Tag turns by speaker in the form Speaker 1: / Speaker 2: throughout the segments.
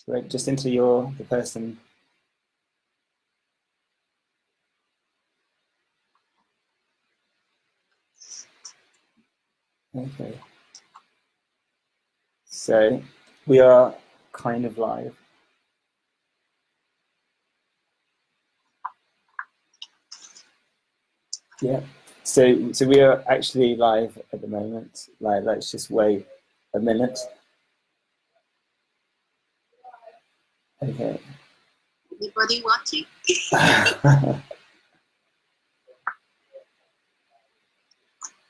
Speaker 1: Great, Jacinta, you're the person. Okay. So we are kind of live. Yeah. So we are actually live at the moment. Like, let's just wait a minute. Okay.
Speaker 2: Anybody watching?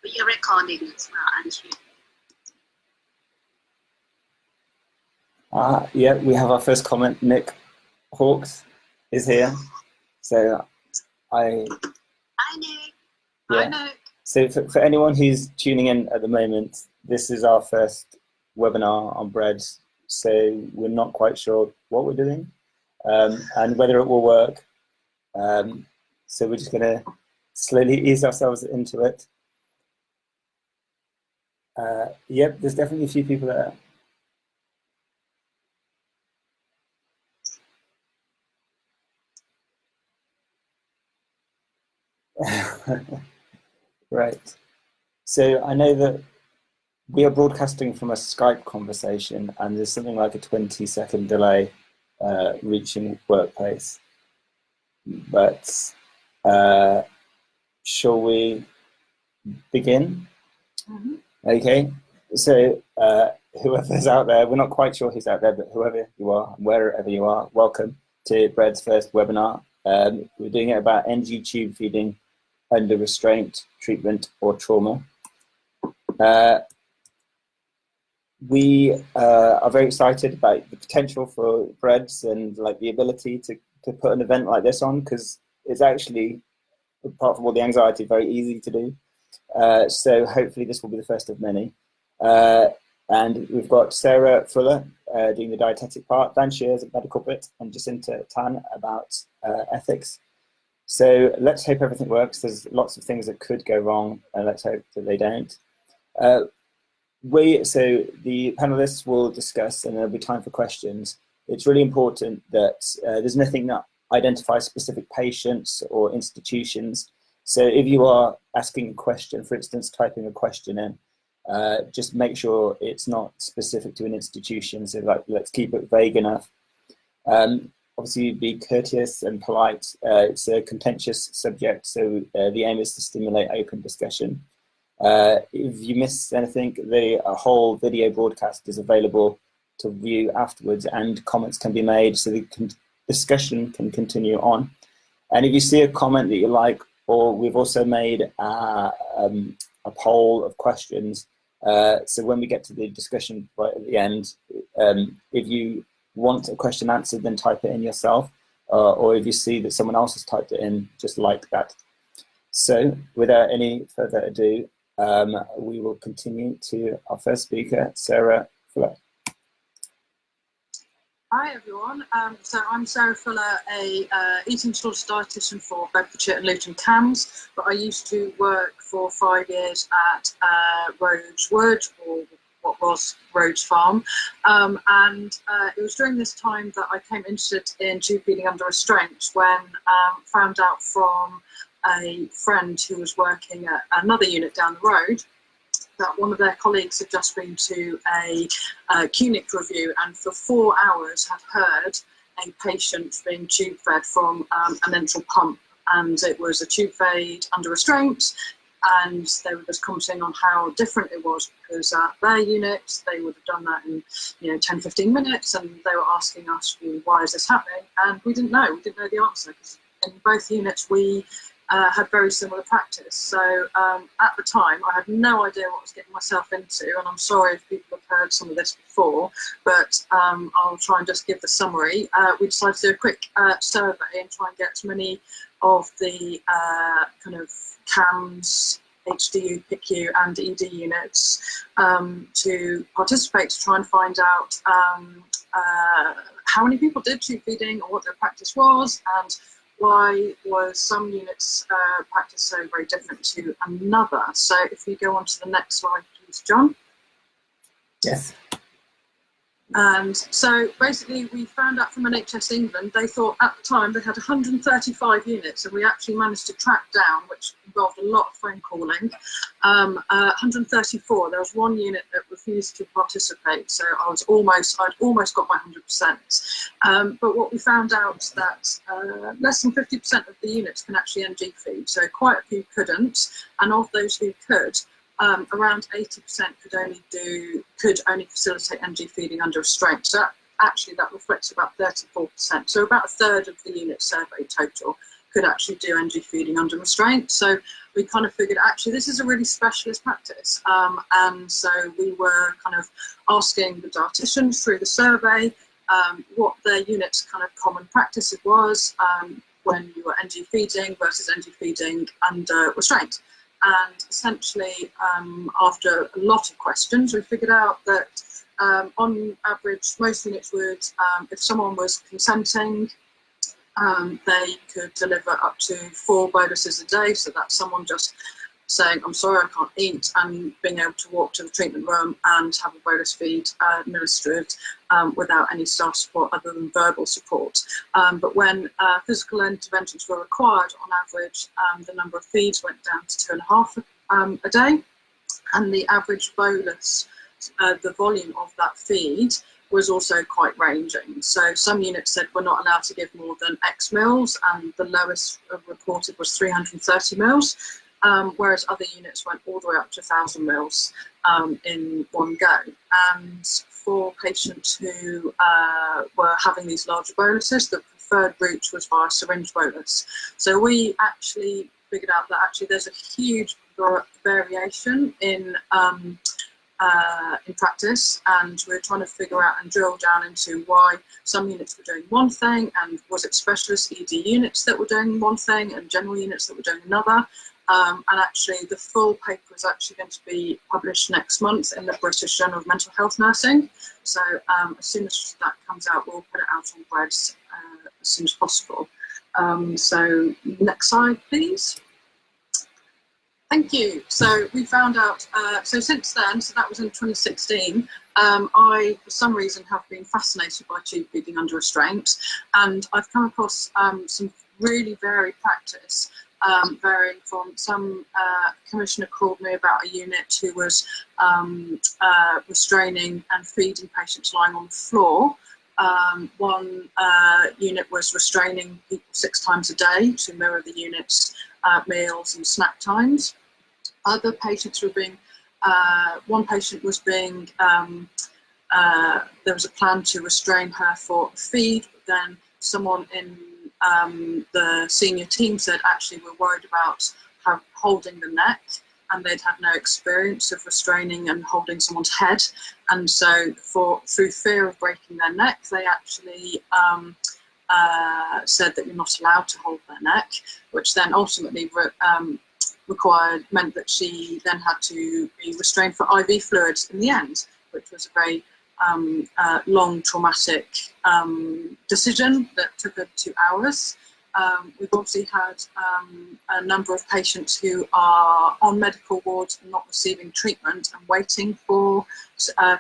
Speaker 2: But you're recording as well, aren't you?
Speaker 1: Yeah, we have our first comment. Nick Hawks is here. So
Speaker 2: Hi, Nick.
Speaker 1: Yeah.
Speaker 2: Hi, Nick.
Speaker 1: So for anyone who's tuning in at the moment, this is our first webinar on BrEDS. So we're not quite sure what we're doing and whether it will work. So we're just going to slowly ease ourselves into it. Yep, there's definitely a few people there. Right. So I know that we are broadcasting from a Skype conversation, and there's something like a 20-second delay reaching workplace. But shall we begin?
Speaker 2: Mm-hmm.
Speaker 1: Okay. So whoever's out there, we're not quite sure who's out there, but whoever you are, wherever you are, welcome to BrEDS' first webinar. We're doing it about NG tube feeding under restraint, treatment, or trauma. We are very excited about the potential for BrEDS and like the ability to put an event like this on, because it's actually, apart from all the anxiety, very easy to do. So hopefully this will be the first of many. And we've got Sarah Fuller doing the dietetic part, Dan Shears at medical bit, and Jacinta Tan about ethics. So let's hope everything works. There's lots of things that could go wrong, and let's hope that they don't. So the panelists will discuss, and there'll be time for questions. It's really important that there's nothing that identifies specific patients or institutions. So if you are asking a question, for instance, typing a question in, just make sure it's not specific to an institution. So like, let's keep it vague enough. Obviously, be courteous and polite. It's a contentious subject, so the aim is to stimulate open discussion. If you miss anything, the whole video broadcast is available to view afterwards, and comments can be made, so the discussion can continue on. And if you see a comment that you like, or we've also made a poll of questions, so when we get to the discussion right at the end, if you want a question answered, then type it in yourself, or if you see that someone else has typed it in, just like that. So without any further ado, we will continue to our first speaker, Sarah Fuller.
Speaker 2: Hi everyone, so I'm Sarah Fuller, a eating disorder dietitian for Bedfordshire and Luton CAMS, but I used to work for 5 years at Rhodes Wood, or what was Rhodes Farm, and it was during this time that I became interested in tube feeding under restraint, when found out from a friend who was working at another unit down the road that one of their colleagues had just been to a clinic review, and for 4 hours had heard a patient being tube fed from an enteral pump, and it was a tube feed under restraint, and they were just commenting on how different it was, because at their unit they would have done that in 10-15 minutes, and they were asking us, why is this happening, and we didn't know the answer, because in both units we had very similar practice. So at the time, I had no idea what I was getting myself into, and I'm sorry if people have heard some of this before, but I'll try and just give the summary. We decided to do a quick survey and try and get as many of the kind of CAMS, HDU, PICU and ED units to participate, to try and find out how many people did tube feeding or what their practice was, and why was some units practice so very different to another. So if we go on to the next slide, please, John.
Speaker 1: Yes.
Speaker 2: And so basically we found out from NHS England, they thought at the time they had 135 units, and we actually managed to track down, which involved a lot of phone calling, 134. There was one unit that refused to participate, so I'd almost got my 100%. But what we found out that less than 50% of the units can actually NG feed, so quite a few couldn't, and of those who could, around 80% could only facilitate NG feeding under restraint. So that reflects about 34%. So about a third of the units surveyed total could actually do NG feeding under restraint. So we kind of figured actually this is a really specialist practice. And so we were kind of asking the dietitians through the survey what their unit's kind of common practice it was when you were NG feeding versus NG feeding under restraint. And essentially, after a lot of questions, we figured out that on average, most units would, if someone was consenting, they could deliver up to 4 boluses a day. So that's someone just saying, I'm sorry, I can't eat, and being able to walk to the treatment room and have a bolus feed administered without any staff support other than verbal support. But when physical interventions were required, on average, the number of feeds went down to 2.5 a day, and the average bolus, the volume of that feed, was also quite ranging. So some units said we're not allowed to give more than X mils, and the lowest reported was 330 mils. Whereas other units went all the way up to 1,000 mils in one go. And for patients who were having these larger boluses, the preferred route was via syringe bolus. So we actually figured out that actually there's a huge variation in practice, and we're trying to figure out and drill down into why some units were doing one thing, and was it specialist ED units that were doing one thing and general units that were doing another. And actually the full paper is actually going to be published next month in the British Journal of Mental Health Nursing. So as soon as that comes out, we'll put it out on BrEDS as soon as possible. So next slide, please. Thank you. So we found out, so since then, so that was in 2016, I, for some reason, have been fascinated by tube feeding under restraint, and I've come across some really varied practice. Varying from some commissioner called me about a unit who was restraining and feeding patients lying on the floor. One unit was restraining people 6 times a day to mirror the unit's meals and snack times. Other patients were being, one patient was being, there was a plan to restrain her for a feed, but then someone in the senior team said actually we're worried about holding the neck, and they'd had no experience of restraining and holding someone's head, and so through fear of breaking their neck, they actually said that you're not allowed to hold their neck, which then ultimately meant that she then had to be restrained for IV fluids in the end, which was a very long traumatic decision that took her 2 hours. We've obviously had a number of patients who are on medical wards and not receiving treatment and waiting for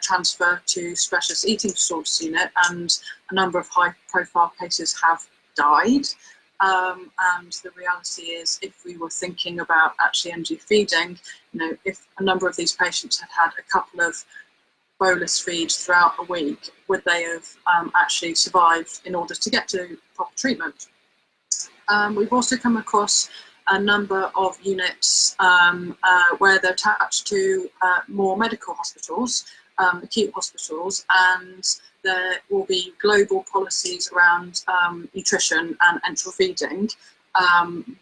Speaker 2: transfer to specialist eating disorders unit, and a number of high profile cases have died. And the reality is, if we were thinking about actually NG feeding, you know, if a number of these patients had had a couple of bolus feeds throughout a week, would they have actually survived in order to get to proper treatment? We've also come across a number of units where they're attached to more medical hospitals, acute hospitals, and there will be global policies around nutrition and enteral feeding,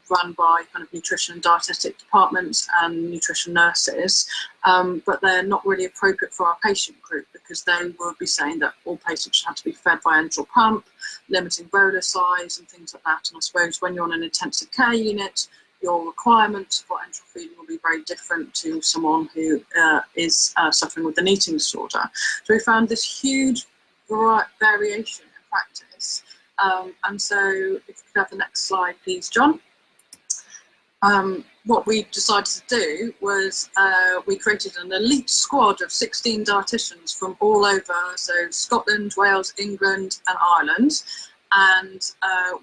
Speaker 2: run by kind of nutrition and dietetic departments and nutrition nurses, but they're not really appropriate for our patient group, because they will be saying that all patients should have to be fed by enteral pump, limiting bolus size and things like that. And I suppose when you're on an intensive care unit, your requirements for enteral feeding will be very different to someone who is suffering with an eating disorder. So we found this huge variation in practice. And so if you could have the next slide, please, John. what we decided to do was we created an elite squad of 16 dietitians from all over, so Scotland, Wales, England and Ireland. And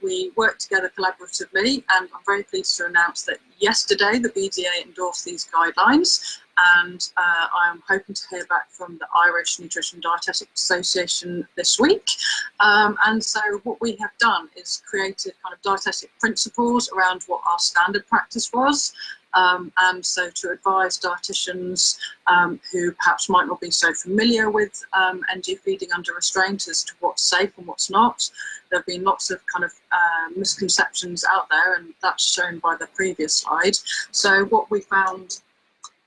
Speaker 2: we worked together collaboratively, and I'm very pleased to announce that yesterday the BDA endorsed these guidelines, and I'm hoping to hear back from the Irish Nutrition Dietetic Association this week. And so what we have done is created kind of dietetic principles around what our standard practice was. And so to advise dietitians who perhaps might not be so familiar with NG feeding under restraint as to what's safe and what's not. There have been lots of kind of misconceptions out there, and that's shown by the previous slide. So what we found,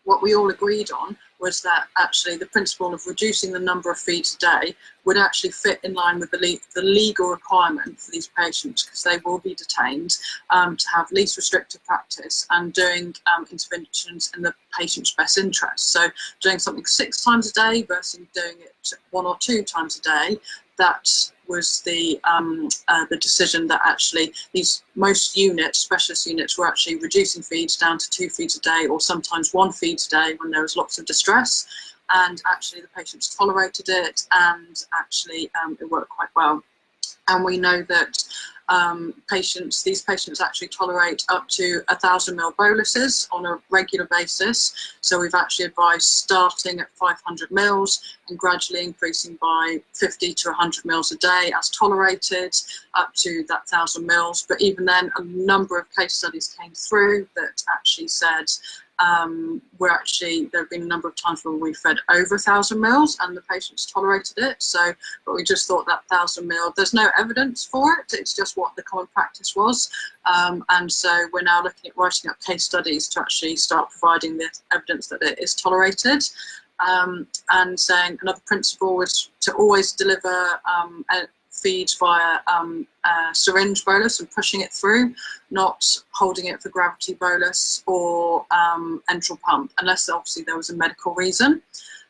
Speaker 2: what we all agreed on, was that actually the principle of reducing the number of feeds a day would actually fit in line with the legal requirement for these patients, because they will be detained, to have least restrictive practice and doing interventions in the patient's best interest. So doing something 6 times a day versus doing it 1 or 2 times a day, that was the decision that actually most units, specialist units, were actually reducing feeds down to 2 feeds a day, or sometimes 1 feed a day when there was lots of distress. And actually the patients tolerated it, and actually it worked quite well. And we know that these patients actually tolerate up to 1,000 ml boluses on a regular basis. So we've actually advised starting at 500 mils and gradually increasing by 50 to 100 mils a day as tolerated, up to that 1,000 mils. But even then, a number of case studies came through that actually said there have been a number of times where we fed over 1,000 mils and the patients tolerated it. So, but we just thought that 1,000 mil, there's no evidence for it. It's just what the common practice was. And so we're now looking at writing up case studies to actually start providing the evidence that it is tolerated. And saying another principle was to always deliver feeds via syringe bolus and pushing it through, not holding it for gravity bolus or enteral pump, unless obviously there was a medical reason.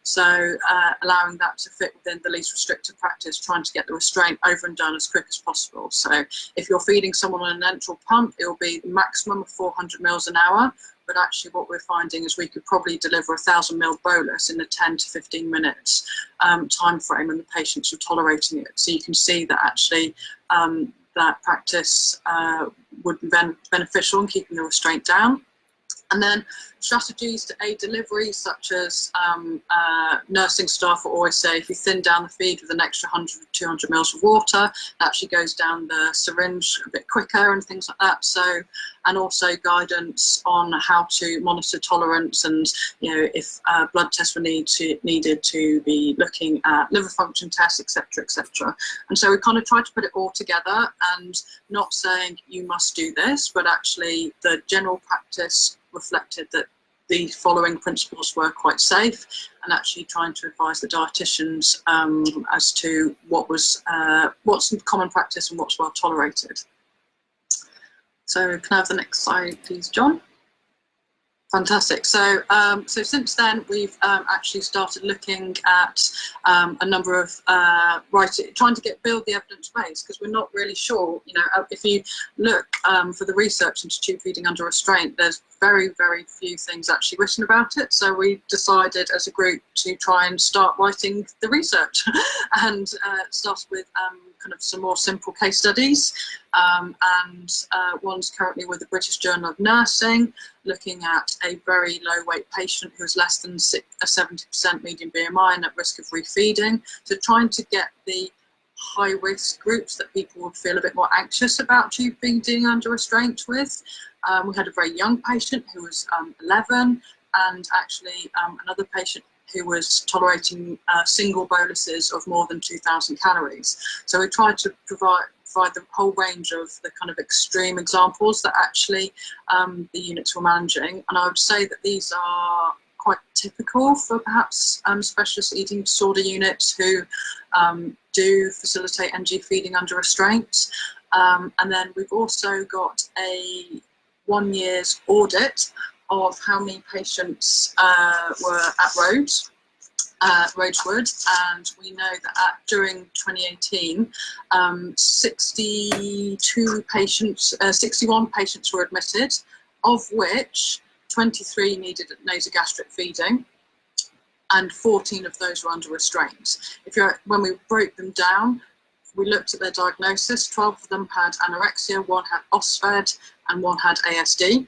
Speaker 2: So allowing that to fit within the least restrictive practice, trying to get the restraint over and done as quick as possible. So if you're feeding someone on an enteral pump, it will be the maximum of 400 mils an hour. But actually what we're finding is we could probably deliver 1,000 ml bolus in a 10 to 15 minutes time frame, and the patients are tolerating it. So you can see that actually that practice would be beneficial in keeping the restraint down. And then strategies to aid delivery, such as nursing staff will always say, if you thin down the feed with an extra 100 or 200 mils of water, it actually goes down the syringe a bit quicker and things like that. So, and also guidance on how to monitor tolerance, and if blood tests were needed to be looking at liver function tests, etc., etc. And so we kind of tried to put it all together, and not saying you must do this, but actually the general practice reflected that the following principles were quite safe, and actually trying to advise the dietitians as to what's common practice and what's well tolerated. So can I have the next slide, please, John? Fantastic. So, so since then, we've actually started looking at a number of trying to build the evidence base, because we're not really sure. If you look for the research into tube feeding under restraint, there's very, very few things actually written about it. So we decided as a group to try and start writing the research, and started with kind of some more simple case studies, and one's currently with the British Journal of Nursing, looking at a very low weight patient who is less than a 70% median BMI and at risk of refeeding. So trying to get the high risk groups that people would feel a bit more anxious about tube feeding under restraint with. We had a very young patient who was 11, and actually another patient who was tolerating single boluses of more than 2,000 calories. So we tried to provide the whole range of the kind of extreme examples that actually the units were managing. And I would say that these are quite typical for perhaps specialist eating disorder units who do facilitate NG feeding under restraint. And then we've also got a 1 year's audit of how many patients were at Rosewood, and we know that during 2018, 61 patients were admitted, of which 23 needed nasogastric feeding, and 14 of those were under restraint. When we broke them down, we looked at their diagnosis. 12 of them had anorexia, 1 had OSFED, and 1 had ASD.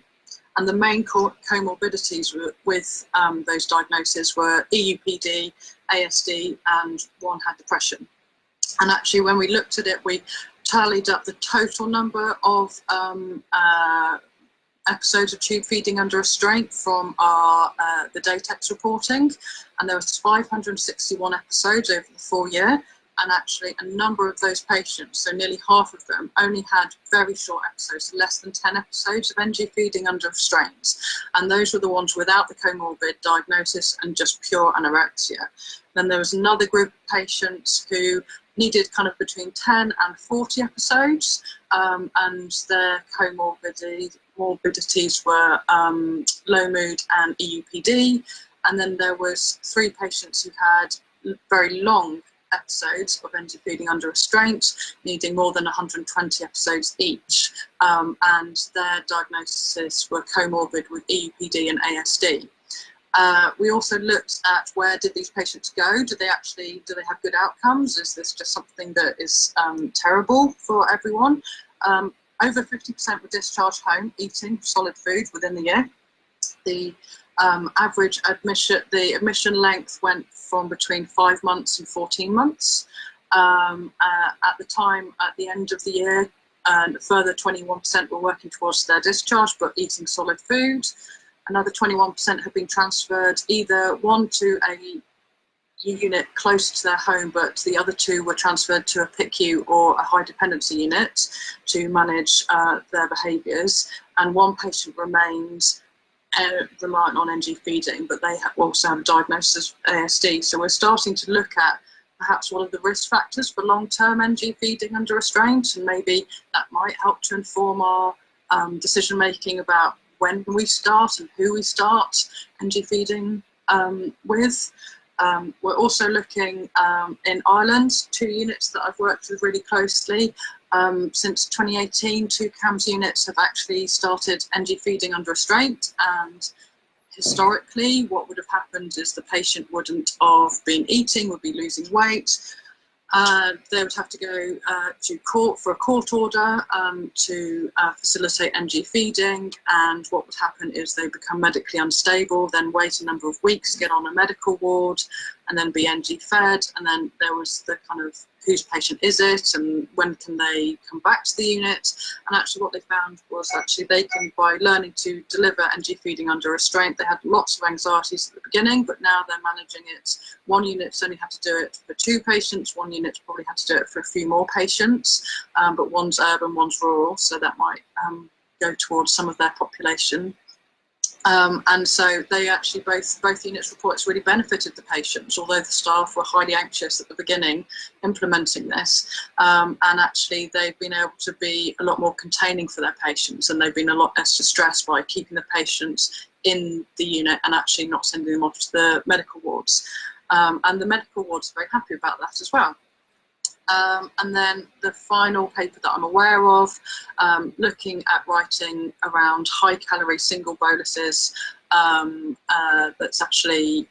Speaker 2: And the main comorbidities with those diagnoses were EUPD, ASD, and 1 had depression. And actually, when we looked at it, we tallied up the total number of episodes of tube feeding under restraint from the Datex reporting, and there was 561 episodes over the full year. And actually a number of those patients, so nearly half of them, only had very short episodes, less than 10 episodes of NG feeding under restraint. And those were the ones without the comorbid diagnosis and just pure anorexia. Then there was another group of patients who needed kind of between 10 and 40 episodes, and their comorbidities were low mood and EUPD. And then there was 3 patients who had very long episodes of NG feeding under restraint, needing more than 120 episodes each, and their diagnoses were comorbid with EUPD and ASD. We also looked at where did these patients go? Do they have good outcomes? Is this just something that is terrible for everyone? Over 50% were discharged home eating solid food within the year. The average admission length went from between 5 months and 14 months. At the end of the year, a further 21% were working towards their discharge but eating solid food. Another 21% had been transferred, either one to a unit close to their home, but the other 2 were transferred to a PICU or a high dependency unit to manage their behaviours. And 1 patient remained reliant on NG feeding, but they also have a diagnosis of ASD. So we're starting to look at perhaps what are the risk factors for long-term NG feeding under restraint, and maybe that might help to inform our decision-making about when we start and who we start NG feeding with. We're also looking in Ireland, 2 units that I've worked with really closely. Since 2018, 2 CAMS units have actually started NG feeding under restraint, and historically what would have happened is the patient wouldn't have been eating, would be losing weight. They would have to go to court for a court order to facilitate NG feeding, and what would happen is they become medically unstable, then wait a number of weeks, get on a medical ward, and then be NG fed. And then there was the kind of whose patient is it and when can they come back to the unit. And actually what they found was actually they can, by learning to deliver NG feeding under restraint, they had lots of anxieties at the beginning, but now they're managing it. 1 unit's only had to do it for 2 patients, 1 unit's probably had to do it for a few more patients, but one's urban, one's rural, so that might go towards some of their population. And so they actually, both units report it's really benefited the patients, although the staff were highly anxious at the beginning implementing this. And actually they've been able to be a lot more containing for their patients, and they've been a lot less distressed by keeping the patients in the unit and actually not sending them off to the medical wards. And the medical wards are very happy about that as well. And then the final paper that I'm aware of, looking at writing around high-calorie single boluses, that's actually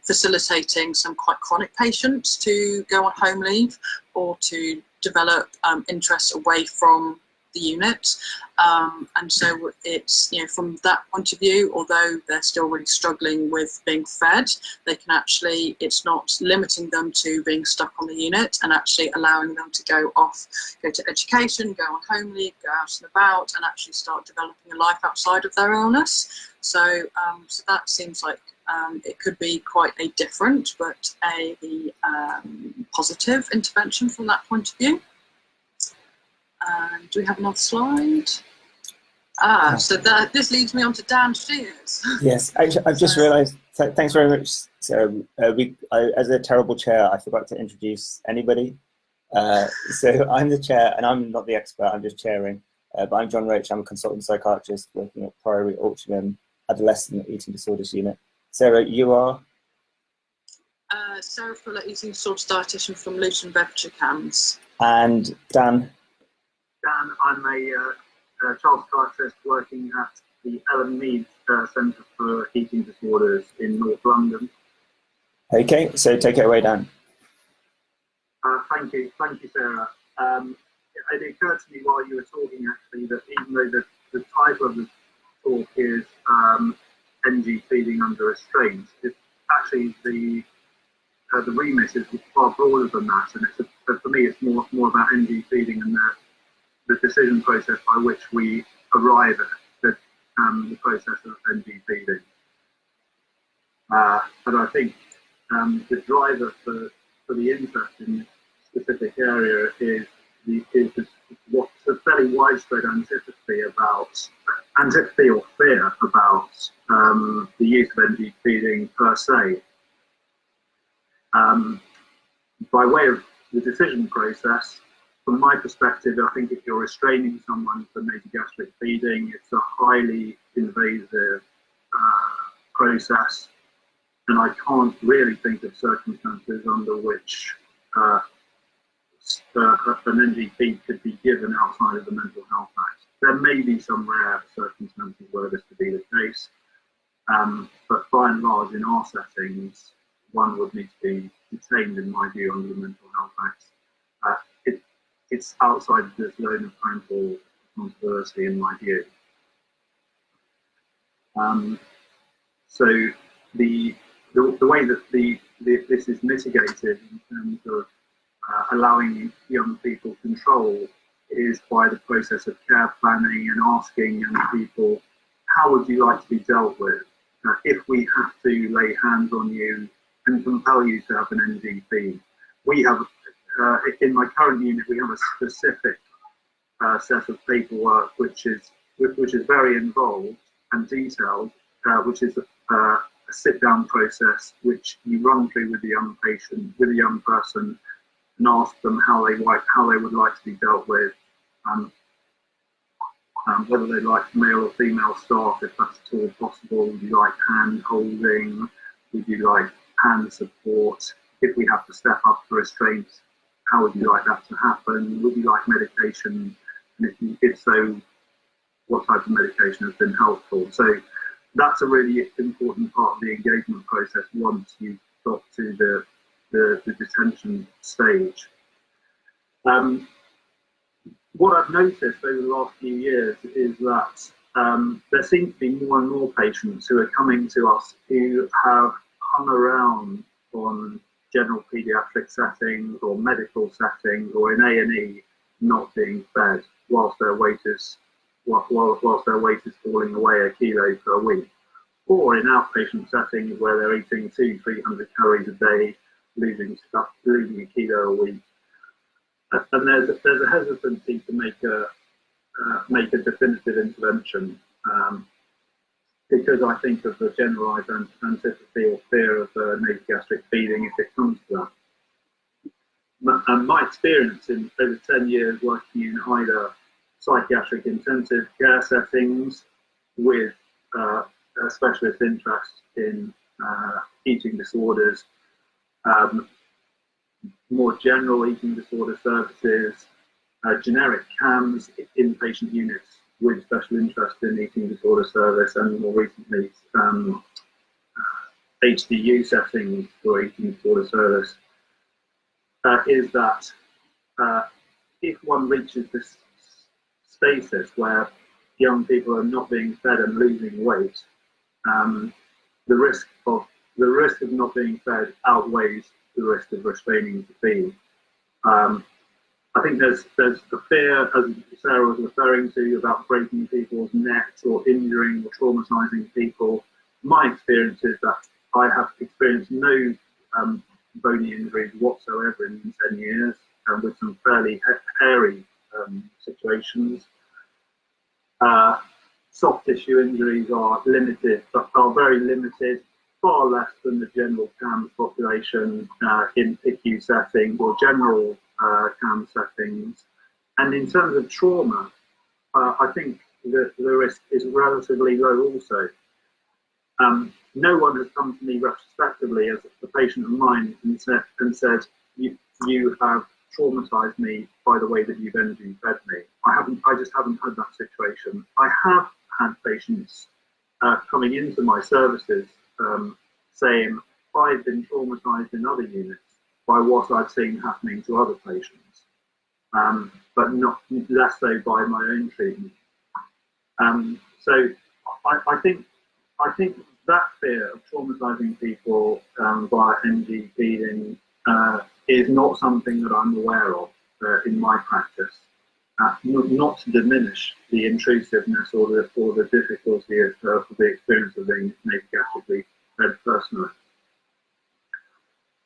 Speaker 2: facilitating some quite chronic patients to go on home leave or to develop interest away from the unit. And so it's, from that point of view, although they're still really struggling with being fed, they can actually, it's not limiting them to being stuck on the unit, and actually allowing them to go to education, go on home leave, go out and about, and actually start developing a life outside of their illness. So, so that seems like it could be quite a different but a positive intervention from that point of view. Do we have another slide? So this leads me on to Dan Shears.
Speaker 1: Yes, actually, I've just realised, thanks very much. So as a terrible chair, I forgot to introduce anybody. So I'm the chair, and I'm not the expert, I'm just chairing. But I'm John Roach, I'm a consultant psychiatrist working at Priory Altrincham Adolescent Eating Disorders Unit. Sarah, you are?
Speaker 2: Sarah Fuller, Eating Disorders Dietitian from Luton, Bedfordshire CAMS.
Speaker 1: And Dan?
Speaker 3: Dan, I'm a child psychiatrist working at the Ellen Mead Centre for Eating Disorders in North London.
Speaker 1: Okay, so take it away, Dan.
Speaker 3: Thank you, Sarah. It occurred to me while you were talking, actually, that even though the title of the talk is NG feeding under restraint, it's actually the remit is far broader than that, and for me it's more about NG feeding and the decision process by which we arrive at the process of NG feeding. And I think the driver for the interest in this specific area is what's a fairly widespread antipathy or fear about the use of NG feeding per se. By way of the decision process, from my perspective, I think if you're restraining someone for nasogastric feeding, it's a highly invasive process, and I can't really think of circumstances under which an NG feed could be given outside of the Mental Health Act. There may be some rare circumstances where this could be the case, but by and large, in our settings, one would need to be detained, in my view, under the Mental Health Act. It's outside the zone of parental responsibility, in my view. So the way that this is mitigated in terms of allowing young people control is by the process of care planning and asking young people, how would you like to be dealt with if we have to lay hands on you and compel you to have an NG feed? We have, in my current unit, we have a specific set of paperwork which is very involved and detailed, which is a sit-down process which you run through with the young patient, with the young person, and ask them how they would like to be dealt with, whether they like male or female staff, if that's at all possible. Would you like hand holding? Would you like hand support? If we have to step up for restraint, how would you like that to happen? Would you like medication? And if so, what type of medication has been helpful? So that's a really important part of the engagement process once you've got to the detention stage. What I've noticed over the last few years is that there seems to be more and more patients who are coming to us who have hung around on general paediatric settings or medical settings or in A&E not being fed whilst their weight is falling away a kilo per week, or in outpatient settings where they're eating 200-300 calories a day, losing a kilo a week. And there's a hesitancy to make a definitive intervention because I think of the generalised antipathy or fear of nasogastric feeding if it comes to that. And my experience in over 10 years working in either psychiatric intensive care settings with a specialist interest in eating disorders, more general eating disorder services, generic CAMS, inpatient units with special interest in eating disorder service, and more recently HDU settings for eating disorder service, is that if one reaches this status where young people are not being fed and losing weight, the risk of not being fed outweighs the risk of restraining the feed. I think there's a fear, as Sarah was referring to, about breaking people's necks or injuring or traumatizing people. My experience is that I have experienced no bony injuries whatsoever in 10 years, with some fairly hairy situations. Soft tissue injuries are limited, but are very limited, far less than the general CAMS population in PICU settings or general CAMS settings. And in terms of trauma, I think the risk is relatively low also. No one has come to me retrospectively as a patient of mine and said, you have traumatized me by the way that you've NG fed me. I just haven't had that situation. I have had patients coming into my services saying, I've been traumatized in other units by what I've seen happening to other patients, but not less so by my own treatment. So I think that fear of traumatizing people via NG feeding is not something that I'm aware of in my practice. Not to diminish the intrusiveness or the difficulty of the experience of being nasogastrically fed personally.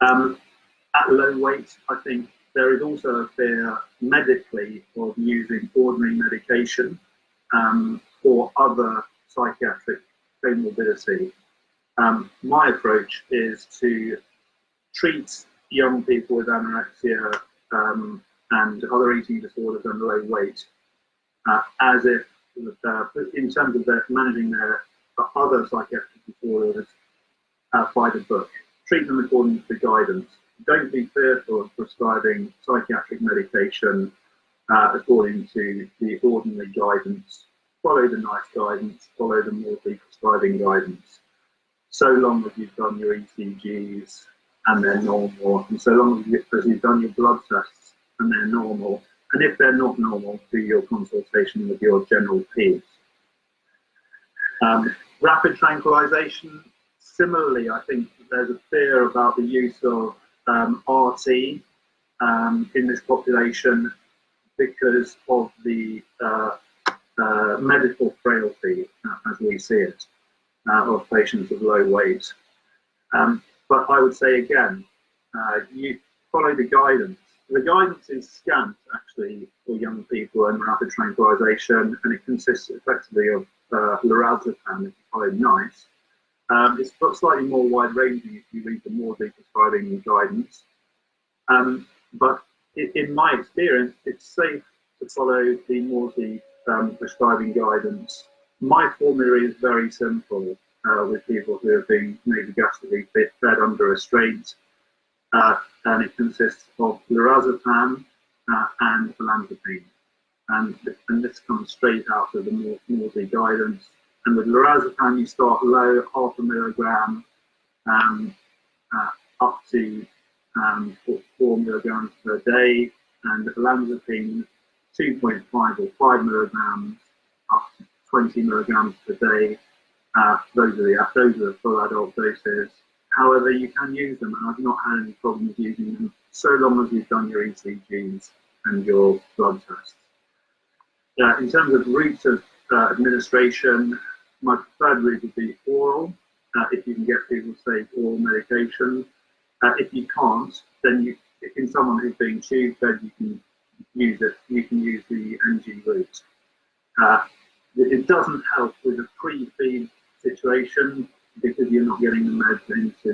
Speaker 3: At low weight, I think there is also a fear medically of using ordinary medication for other psychiatric comorbidity. My approach is to treat young people with anorexia and other eating disorders and low weight as if, in terms of managing their other psychiatric disorders by the book. Treat them according to the guidance. Don't be fearful of prescribing psychiatric medication according to the ordinary guidance. Follow the nice guidance, follow the more prescribing guidance. So long as you've done your ECGs and they're normal, and so long as you've done your blood tests and they're normal, and if they're not normal, do your consultation with your general peds. Rapid tranquilization, similarly, I think there's a fear about the use of RT in this population because of the medical frailty, as we see it, of patients with low weight. But I would say again, you follow the guidance. The guidance is scant, actually, for young people and rapid tranquilization, and it consists effectively of lorazepam, if you follow NICE. It's slightly more wide-ranging if you read the more prescribing guidance. But in my experience, it's safe to follow the more prescribing guidance. My formulary is very simple with people who have been nasogastrically fed under restraint, and it consists of lorazepam and olanzapine. And this comes straight out of the Morsey guidance. And with lorazepam, you start low, 0.5 milligram, up to 4 milligrams per day, and olanzapine 2.5 or 5 milligrams up to 20 milligrams per day. Those are the full adult doses. However, you can use them, and I've not had any problems using them so long as you've done your ECGs and your blood tests. In terms of routes of administration, my preferred route would be oral, if you can get people to take oral medication. If you can't, then in someone who's being tube fed, you can use it. You can use the NG route. It doesn't help with a pre-feed situation because you're not getting the meds into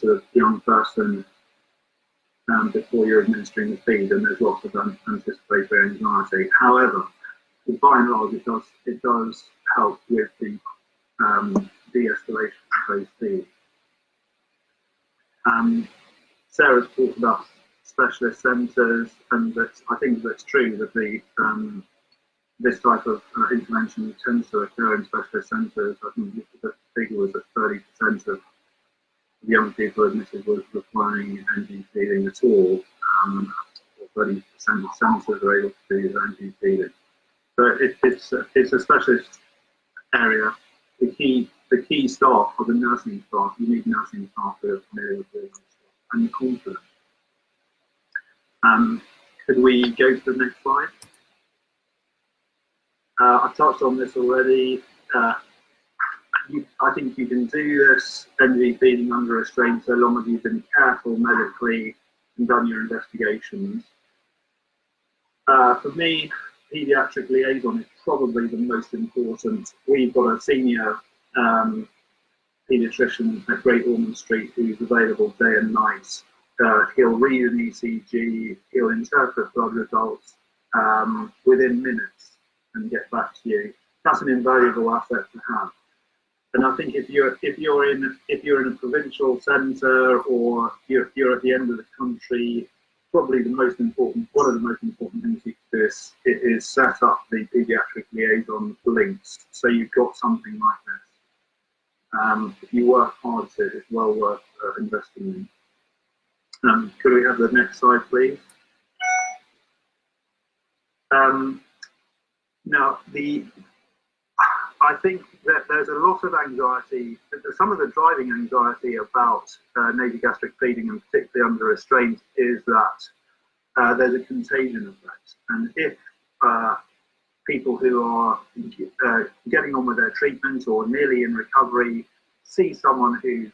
Speaker 3: the young person before you're administering the feed, and there's lots of anticipatory anxiety. However, by and large, it does help with the de-escalation of those feeds. Sarah's talked about specialist centres, and I think that's true that this type of intervention tends to occur in specialist centres. I think the figure was that 30% of young people admitted was requiring NG feeding at all, or 30% of centres are able to do NG feeding. So it's a specialist area. The key staff for the nursing staff, you need nursing staff who are familiar with this and confident. Could we go to the next slide? I've touched on this already. I think you can do this NG feeding under restraint so long as you've been careful medically and done your investigations. For me, paediatric liaison is probably the most important. We've got a senior paediatrician at Great Ormond Street who's available day and night. He'll read an ECG, he'll interpret blood results within minutes and get back to you. That's an invaluable asset to have. And I think if you're in a provincial centre or you're at the end of the country, probably one of the most important things you it is set up the paediatric liaison links, so you've got something like this. If you work hard at it, it's well worth investing in. Could we have the next slide, please? Now, I think that there's a lot of anxiety. Some of the driving anxiety about nasogastric feeding, and particularly under restraint, is that there's a contagion effect. And if people who are getting on with their treatment or nearly in recovery see someone who's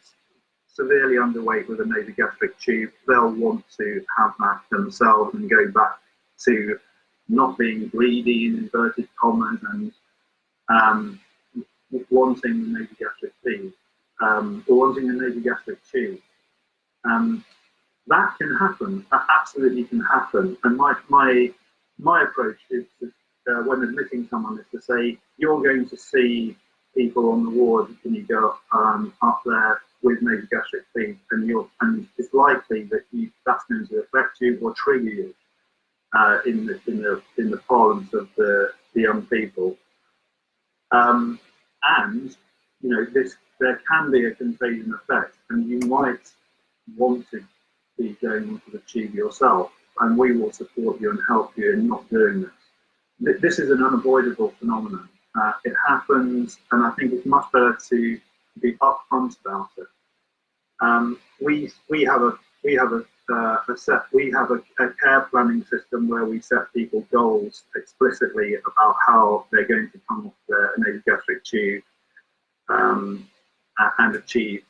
Speaker 3: severely underweight with a nasogastric tube, they'll want to have that themselves and go back to not being greedy, in inverted commas, and wanting the nasogastric feed, or wanting a nasogastric tube. That can happen. That absolutely can happen. And my approach is to, when admitting someone, is to say, you're going to see people on the ward when you go up there with nasogastric feed, and it's likely that that's going to affect you or trigger you in the parlance of the young people. And there can be a contagion effect, and you might want to be going onto the tube yourself, and we will support you and help you in not doing this. This is an unavoidable phenomenon. It happens, and I think it's much better to be upfront about it. We have a care planning system where we set people goals explicitly about how they're going to come off their nasogastric tube and achieve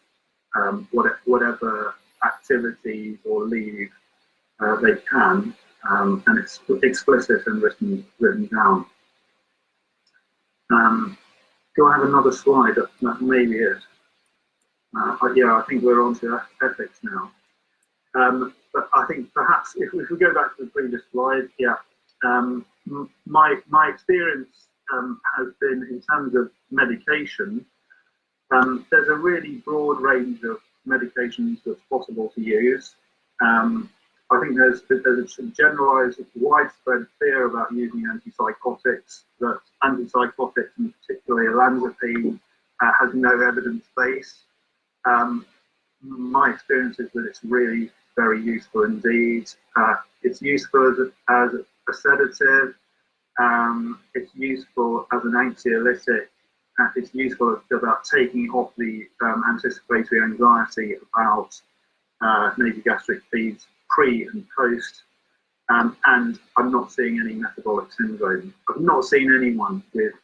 Speaker 3: whatever activities or leave they can, and it's explicit and written down. Do I have another slide? That may be it. Yeah, I think we're on to ethics now. But I think perhaps if we go back to the previous slide, yeah, my experience has been, in terms of medication, there's a really broad range of medications that's possible to use. I think there's a generalized, widespread fear about using antipsychotics, that antipsychotics, and particularly olanzapine, has no evidence base. My experience is that it's really very useful indeed. It's useful as a sedative. It's useful as an anxiolytic. It's useful about taking off the anticipatory anxiety about nasogastric feeds pre and post. And I'm not seeing any metabolic syndrome. I've not seen anyone with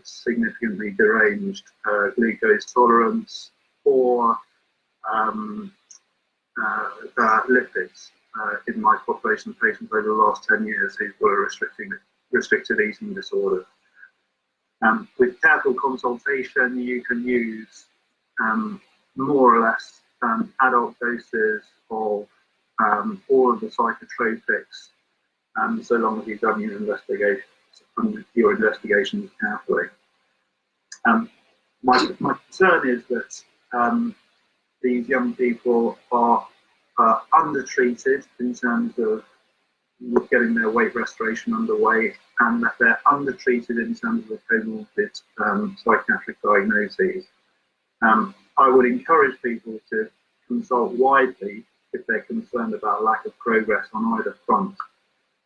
Speaker 3: significantly deranged glucose tolerance or lipids in my population of patients over the last 10 years who've got a restricted eating disorder. With careful consultation, you can use more or less adult doses of all of the psychotropics, so long as you've done your investigations carefully. My concern is that these young people are undertreated in terms of getting their weight restoration underway, and that they're undertreated in terms of the comorbid psychiatric diagnoses. I would encourage people to consult widely if they're concerned about lack of progress on either front,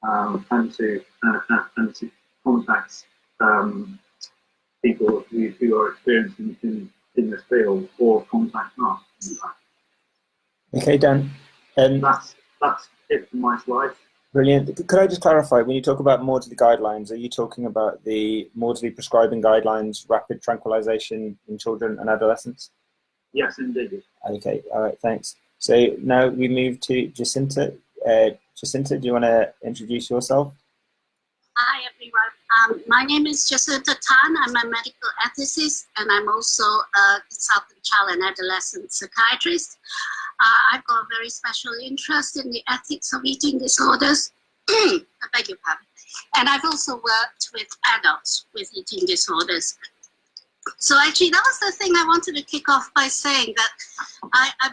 Speaker 3: and to contact people who are experienced in this field, or contact us.
Speaker 1: Okay, Dan.
Speaker 3: That's it for my slides.
Speaker 1: Brilliant. Could I just clarify, when you talk about Maudsley guidelines, are you talking about the Maudsley prescribing guidelines, rapid tranquilization in children and adolescents?
Speaker 3: Yes, indeed.
Speaker 1: Okay, all right, thanks. So now we move to Jacinta. Jacinta, do you want to introduce yourself?
Speaker 4: Hi, everyone. My name is Jacinta Tan. I'm a medical ethicist, and I'm also a consultant child and adolescent psychiatrist. I've got a very special interest in the ethics of eating disorders. I beg your pardon. And I've also worked with adults with eating disorders. So actually, that was the thing I wanted to kick off by saying, that I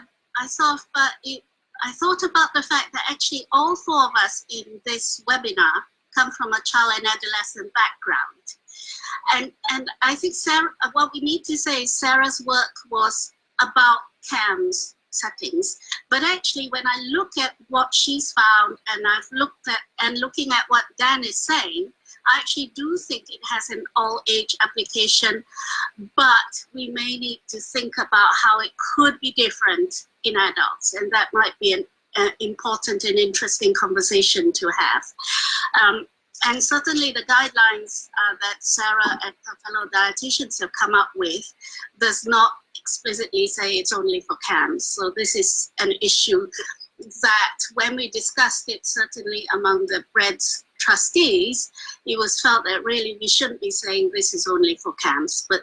Speaker 4: thought about the fact that actually all four of us in this webinar come from a child and adolescent background. And I think Sarah, what we need to say is Sarah's work was about CAMS settings. But actually, when I look at what she's found, and I've looked at, and looking at what Dan is saying, I actually do think it has an all-age application, but we may need to think about how it could be different in adults, and that might be an important and interesting conversation to have. And certainly the guidelines that Sarah and her fellow dietitians have come up with does not explicitly say it's only for CAMS. So this is an issue that when we discussed it, certainly among the BrEDS trustees, it was felt that really we shouldn't be saying this is only for CAMS, but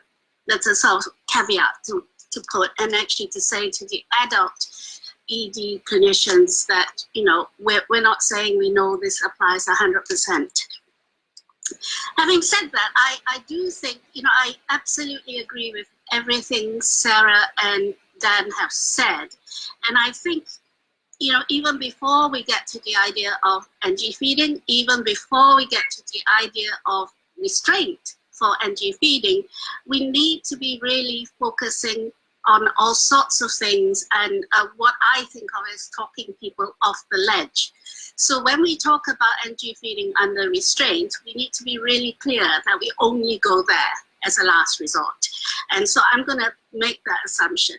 Speaker 4: that's a sort of caveat to put, and actually to say to the adult ED clinicians that, you know, we're not saying we know this applies 100%. Having said that, I do think, you know, I absolutely agree with everything Sarah and Dan have said. And I think, you know, even before we get to the idea of NG feeding, even before we get to the idea of restraint for NG feeding, we need to be really focusing on all sorts of things, and what I think of as talking people off the ledge. So when we talk about NG feeding under restraint, we need to be really clear that we only go there as a last resort. And so I'm going to make that assumption.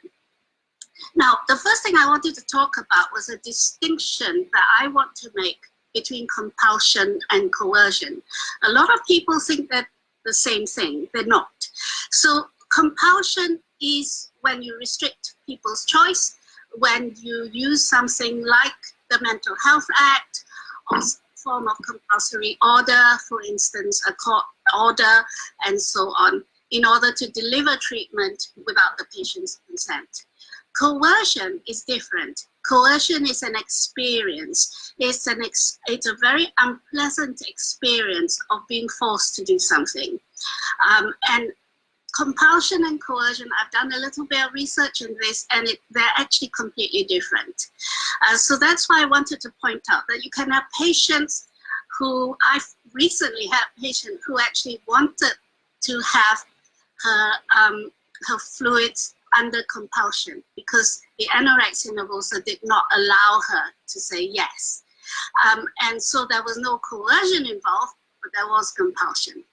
Speaker 4: Now, the first thing I wanted to talk about was a distinction that I want to make between compulsion and coercion. A lot of people think they're the same thing. They're not. So compulsion is when you restrict people's choice, when you use something like the Mental Health Act or some form of compulsory order, for instance, a court order, and so on, in order to deliver treatment without the patient's consent. Coercion is different. Coercion is an experience. It's a very unpleasant experience of being forced to do something. And compulsion and coercion, I've done a little bit of research in this, and they're actually completely different. So that's why I wanted to point out that you can have patients who, I've recently had a patient who actually wanted to have her fluids under compulsion because the anorexia nervosa did not allow her to say yes. And so there was no coercion involved, but there was compulsion.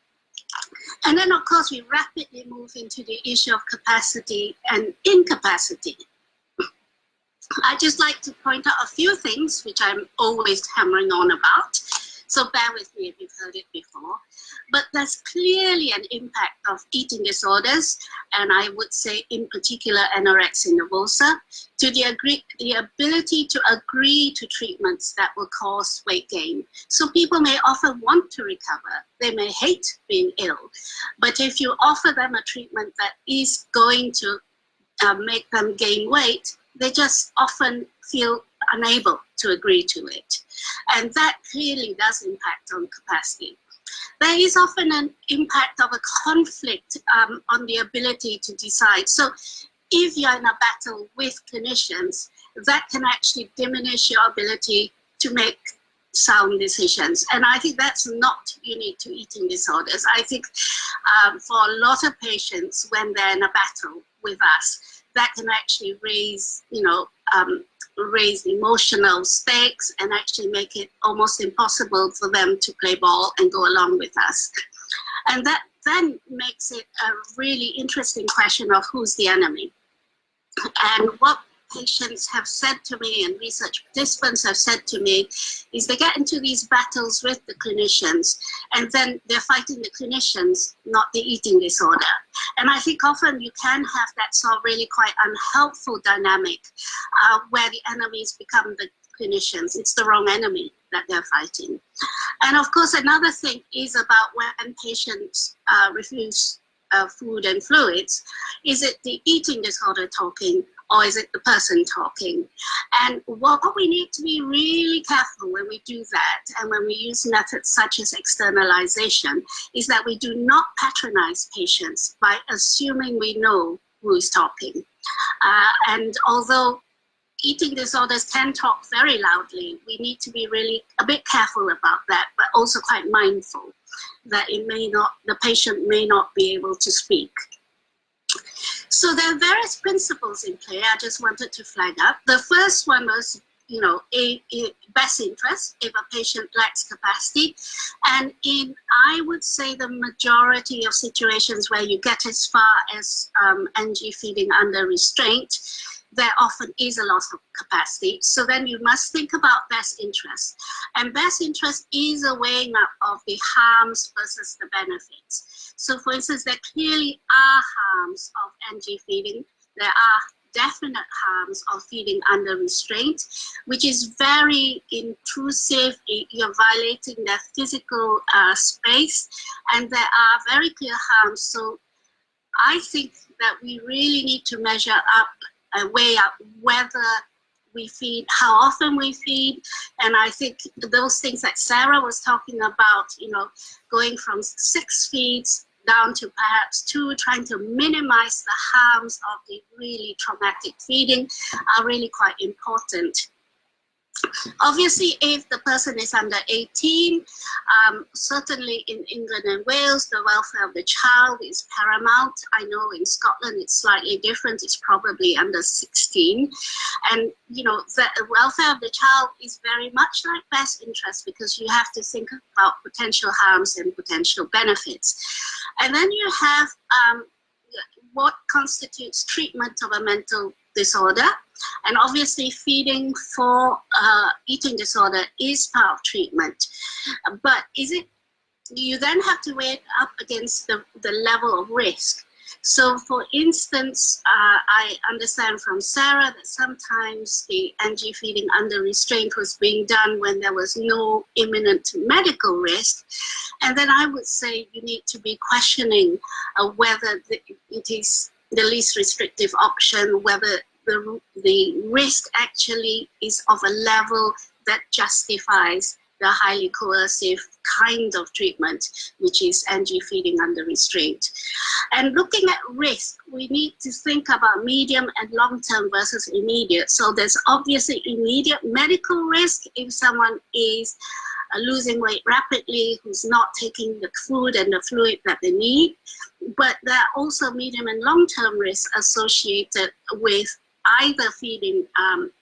Speaker 4: And then, of course, we rapidly move into the issue of capacity and incapacity. I'd just like to point out a few things which I'm always hammering on about. So bear with me if you've heard it before. But there's clearly an impact of eating disorders, and I would say in particular anorexia nervosa, to the ability to agree to treatments that will cause weight gain. So people may often want to recover. They may hate being ill. But if you offer them a treatment that is going to make them gain weight, they just often feel unable to agree to it. And that clearly does impact on capacity. There is often an impact of a conflict on the ability to decide. So if you're in a battle with clinicians, that can actually diminish your ability to make sound decisions. And I think that's not unique to eating disorders. I think for a lot of patients, when they're in a battle with us, that can actually raise, raise emotional stakes and actually make it almost impossible for them to play ball and go along with us. And that then makes it a really interesting question of who's the enemy. And what patients have said to me and research participants have said to me is they get into these battles with the clinicians and then they're fighting the clinicians, not the eating disorder. And I think often you can have that sort of really quite unhelpful dynamic where the enemies become the clinicians. It's the wrong enemy that they're fighting. And of course, another thing is about when patients refuse food and fluids. Is it the eating disorder talking, or is it the person talking? And what we need to be really careful when we do that, and when we use methods such as externalization, is that we do not patronize patients by assuming we know who is talking. And although eating disorders can talk very loudly. We need to be really a bit careful about that, but also quite mindful that the patient may not be able to speak. So there are various principles in play I just wanted to flag up. The first one was, a best interest if a patient lacks capacity. And I would say the majority of situations where you get as far as NG feeding under restraint, there often is a loss of capacity. So then you must think about best interest. And best interest is a weighing up of the harms versus the benefits. So for instance, there clearly are harms of NG feeding. There are definite harms of feeding under restraint, which is very intrusive. You're violating their physical space, and there are very clear harms. So I think that we really need to measure up, weigh up whether we feed, how often we feed, and I think those things that Sarah was talking about, going from 6 feeds down to perhaps 2, trying to minimize the harms of the really traumatic feeding are really quite important. Obviously, if the person is under 18, certainly in England and Wales, the welfare of the child is paramount. I know in Scotland it's slightly different. It's probably under 16. And, the welfare of the child is very much like best interest, because you have to think about potential harms and potential benefits. And then you have what constitutes treatment of a mental disorder. And obviously feeding for eating disorder is part of treatment. But you then have to weigh it up against the level of risk. So for instance, I understand from Sarah that sometimes the NG feeding under restraint was being done when there was no imminent medical risk. And then I would say you need to be questioning whether it is the least restrictive option, whether the risk actually is of a level that justifies the highly coercive kind of treatment, which is NG feeding under restraint. And looking at risk, we need to think about medium and long-term versus immediate. So there's obviously immediate medical risk if someone is losing weight rapidly, who's not taking the food and the fluid that they need. But there are also medium and long-term risks associated with either feeding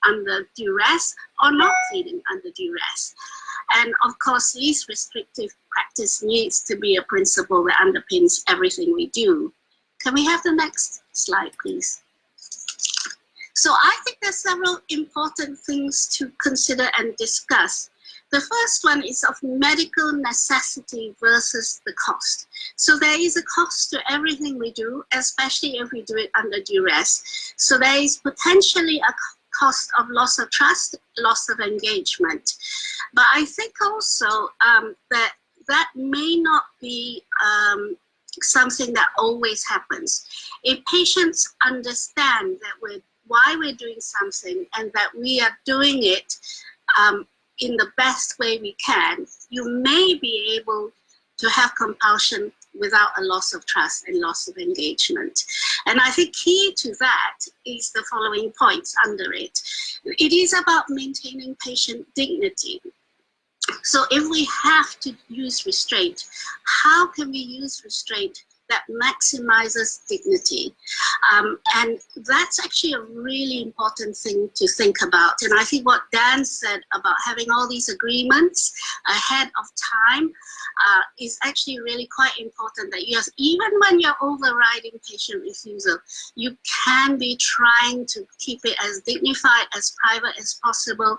Speaker 4: under duress or not feeding under duress. And of course, least restrictive practice needs to be a principle that underpins everything we do. Can we have the next slide, please? So I think there's several important things to consider and discuss. The first one is of medical necessity versus the cost. So there is a cost to everything we do, especially if we do it under duress. So there is potentially a cost of loss of trust, loss of engagement. But I think also that may not be something that always happens. If patients understand that why we're doing something and that we are doing it in the best way we can, you may be able to have compulsion without a loss of trust and loss of engagement. And I think key to that is the following points under it. It is about maintaining patient dignity. So if we have to use restraint, how can we use restraint that maximizes dignity? And that's actually a really important thing to think about. And I think what Dan said about having all these agreements ahead of time is actually really quite important, that yes, even when you're overriding patient refusal, you can be trying to keep it as dignified, as private as possible,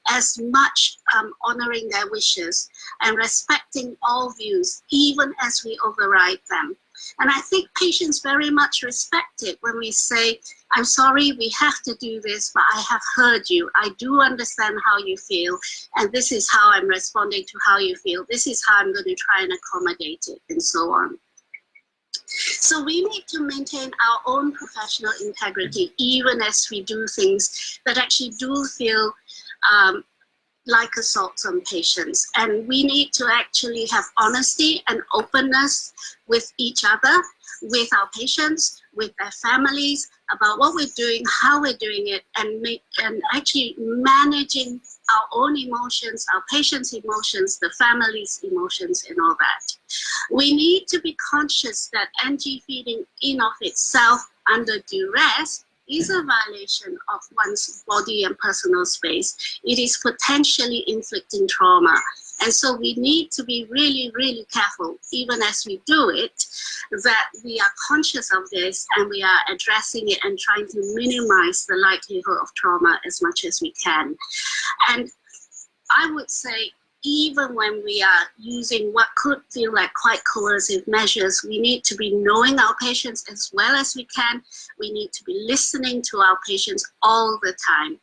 Speaker 4: as much honoring their wishes and respecting all views, even as we override them. And I think patients very much respect it when we say, I'm sorry, we have to do this, but I have heard you. I do understand how you feel, and this is how I'm responding to how you feel. This is how I'm going to try and accommodate it, and so on. So we need to maintain our own professional integrity, even as we do things that actually do feel like assaults on patients. And we need to actually have honesty and openness with each other. with our patients, with their families, about what we're doing, how we're doing it, and actually managing our own emotions, our patients' emotions, the family's emotions, and all that. We need to be conscious that NG feeding in of itself under duress is a violation of one's body and personal space. It is potentially inflicting trauma. And so we need to be really, really careful, even as we do it, that we are conscious of this and we are addressing it and trying to minimize the likelihood of trauma as much as we can. And I would say, even when we are using what could feel like quite coercive measures, we need to be knowing our patients as well as we can. We need to be listening to our patients all the time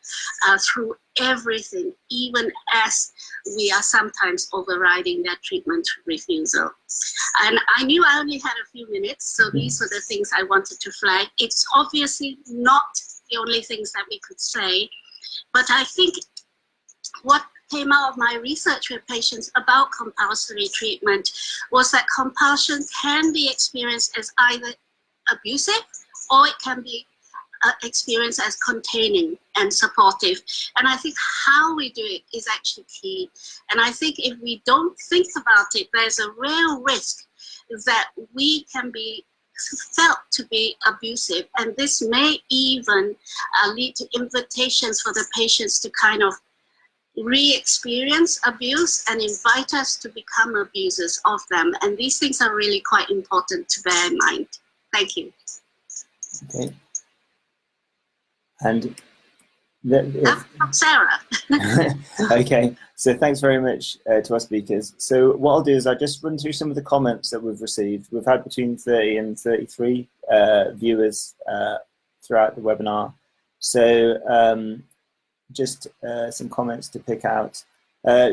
Speaker 4: through everything, even as we are sometimes overriding their treatment refusal. And I knew I only had a few minutes, so these are the things I wanted to flag. It's obviously not the only things that we could say, but I think what came out of my research with patients about compulsory treatment was that compulsion can be experienced as either abusive or it can be experienced as containing and supportive. And I think how we do it is actually key. And I think if we don't think about it, there's a real risk that we can be felt to be abusive. And this may even lead to invitations for the patients to kind of re-experience abuse and invite us to become abusers of them. And these things are really quite important to bear in mind. Thank you.
Speaker 1: Okay. And
Speaker 4: Sarah.
Speaker 1: Okay, so thanks very much to our speakers. So what I'll do is I'll just run through some of the comments that we've received. We've had between 30 and 33 viewers throughout the webinar. So just some comments to pick out.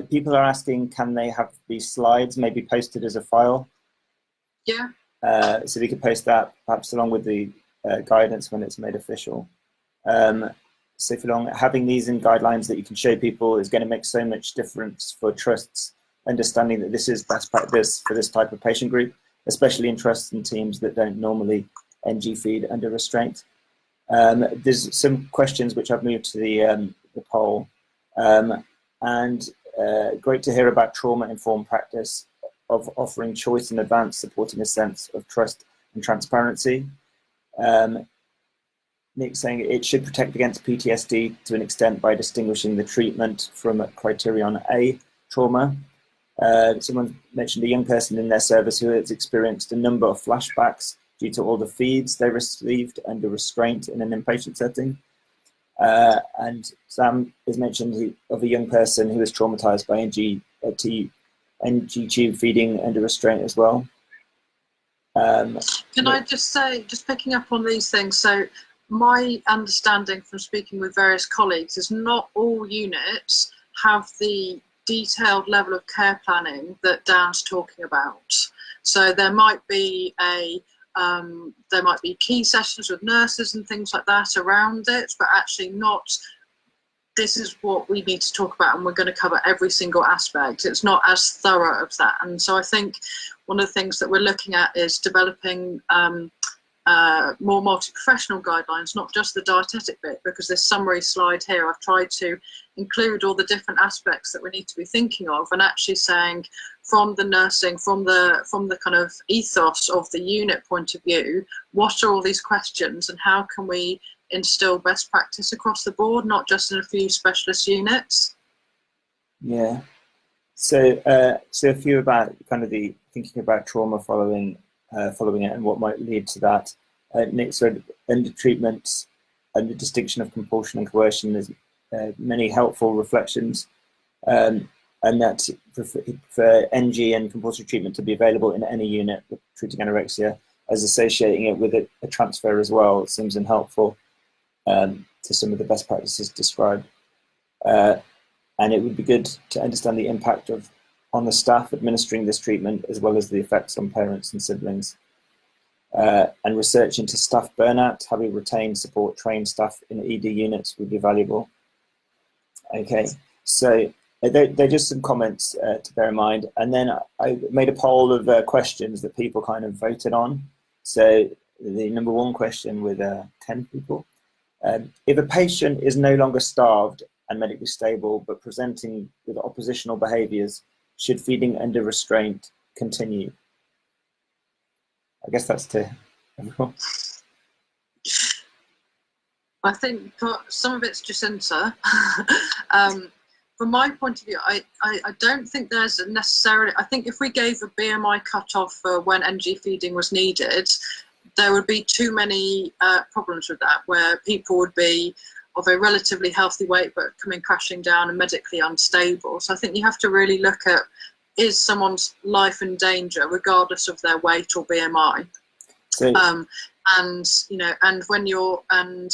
Speaker 1: People are asking, can they have these slides maybe posted as a file?
Speaker 2: Yeah.
Speaker 1: So we could post that perhaps along with the guidance when it's made official. So for long, having these in guidelines that you can show people is going to make so much difference for trusts, understanding that this is best practice for this type of patient group, especially in trusts and teams that don't normally NG feed under restraint. There's some questions which I've moved to the poll, and great to hear about trauma-informed practice of offering choice in advance, supporting a sense of trust and transparency. Nick saying it should protect against PTSD to an extent by distinguishing the treatment from criterion A trauma. Someone mentioned a young person in their service who has experienced a number of flashbacks due to all the feeds they received under restraint in an inpatient setting. And Sam has mentioned of a young person who was traumatized by NG tube feeding under restraint as well.
Speaker 2: Can I just say, just picking up on these things, so my understanding from speaking with various colleagues is not all units have the detailed level of care planning that Dan's talking about. So there might be key sessions with nurses and things like that around it, but actually not, this is what we need to talk about and we're going to cover every single aspect. It's not as thorough as that. And so I think one of the things that we're looking at is developing more multi-professional guidelines, not just the dietetic bit, because this summary slide here, I've tried to include all the different aspects that we need to be thinking of, and actually saying from the nursing, from the kind of ethos of the unit point of view, what are all these questions and how can we instill best practice across the board, not just in a few specialist units? Yeah.
Speaker 1: So a few about kind of the thinking about trauma following it and what might lead to that. Nick said under treatment and the distinction of compulsion and coercion, there's many helpful reflections, and that for NG and compulsory treatment to be available in any unit treating anorexia, as associating it with a transfer as well seems unhelpful to some of the best practices described. And it would be good to understand the impact on the staff administering this treatment, as well as the effects on parents and siblings. And research into staff burnout, how we retain, support, train staff in ED units would be valuable. Okay, so they're just some comments to bear in mind. And then I made a poll of questions that people kind of voted on. So the number one question with 10 people. If a patient is no longer starved and medically stable, but presenting with oppositional behaviours, should feeding under restraint continue? I guess that's to everyone.
Speaker 2: I think some of it's Jacinta. From my point of view, I don't think there's necessarily, I think if we gave a BMI cutoff for when NG feeding was needed, there would be too many problems with that, where people would be of a relatively healthy weight but coming crashing down and medically unstable. So I think you have to really look at, is someone's life in danger regardless of their weight or BMI?
Speaker 1: So,
Speaker 2: and you know, and when you're, and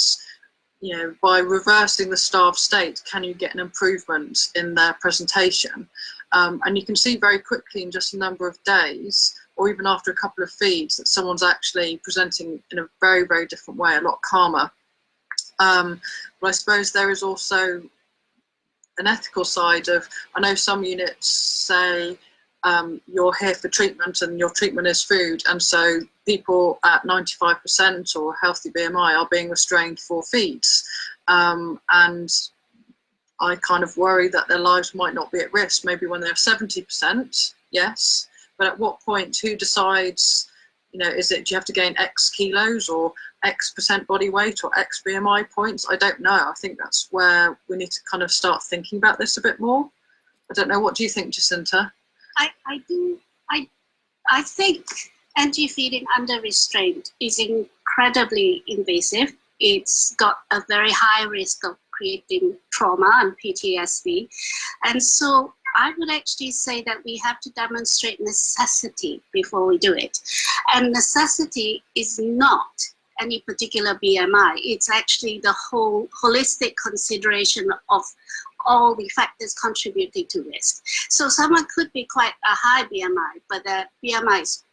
Speaker 2: you know, by reversing the starved state, can you get an improvement in their presentation? And you can see very quickly in just a number of days, or even after a couple of feeds, that someone's actually presenting in a very, very different way, a lot calmer. But I suppose there is also an ethical side of, I know some units say you're here for treatment and your treatment is food, and so people at 95% or healthy BMI are being restrained for feeds. And I kind of worry that their lives might not be at risk, maybe when they're 70%, yes, but at what point, who decides, you know, is it, do you have to gain X kilos or X percent body weight or X BMI points? I don't know. I think that's where we need to kind of start thinking about this a bit more. I don't know, what do you think, Jacinta?
Speaker 4: I think anti-feeding under restraint is incredibly invasive. It's got a very high risk of creating trauma and PTSD. And so I would actually say that we have to demonstrate necessity before we do it. And necessity is not any particular BMI. It's actually the whole holistic consideration of all the factors contributing to risk. So someone could be quite a high BMI, but their BMI is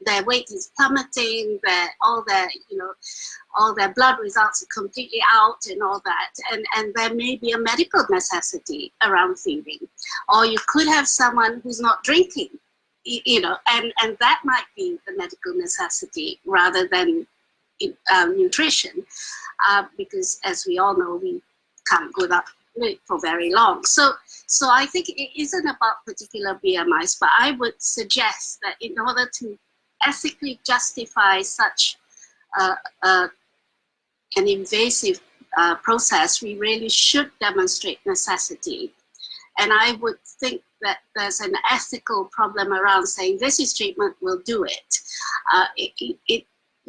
Speaker 4: their weight is plummeting, all their blood results are completely out and all that, and there may be a medical necessity around feeding. Or you could have someone who's not drinking, you know, and that might be the medical necessity rather than nutrition, because as we all know, we can't go that way for very long. So I think it isn't about particular BMIs, but I would suggest that in order to ethically justify such an invasive process, we really should demonstrate necessity. And I would think that there's an ethical problem around saying this is treatment, we'll do it.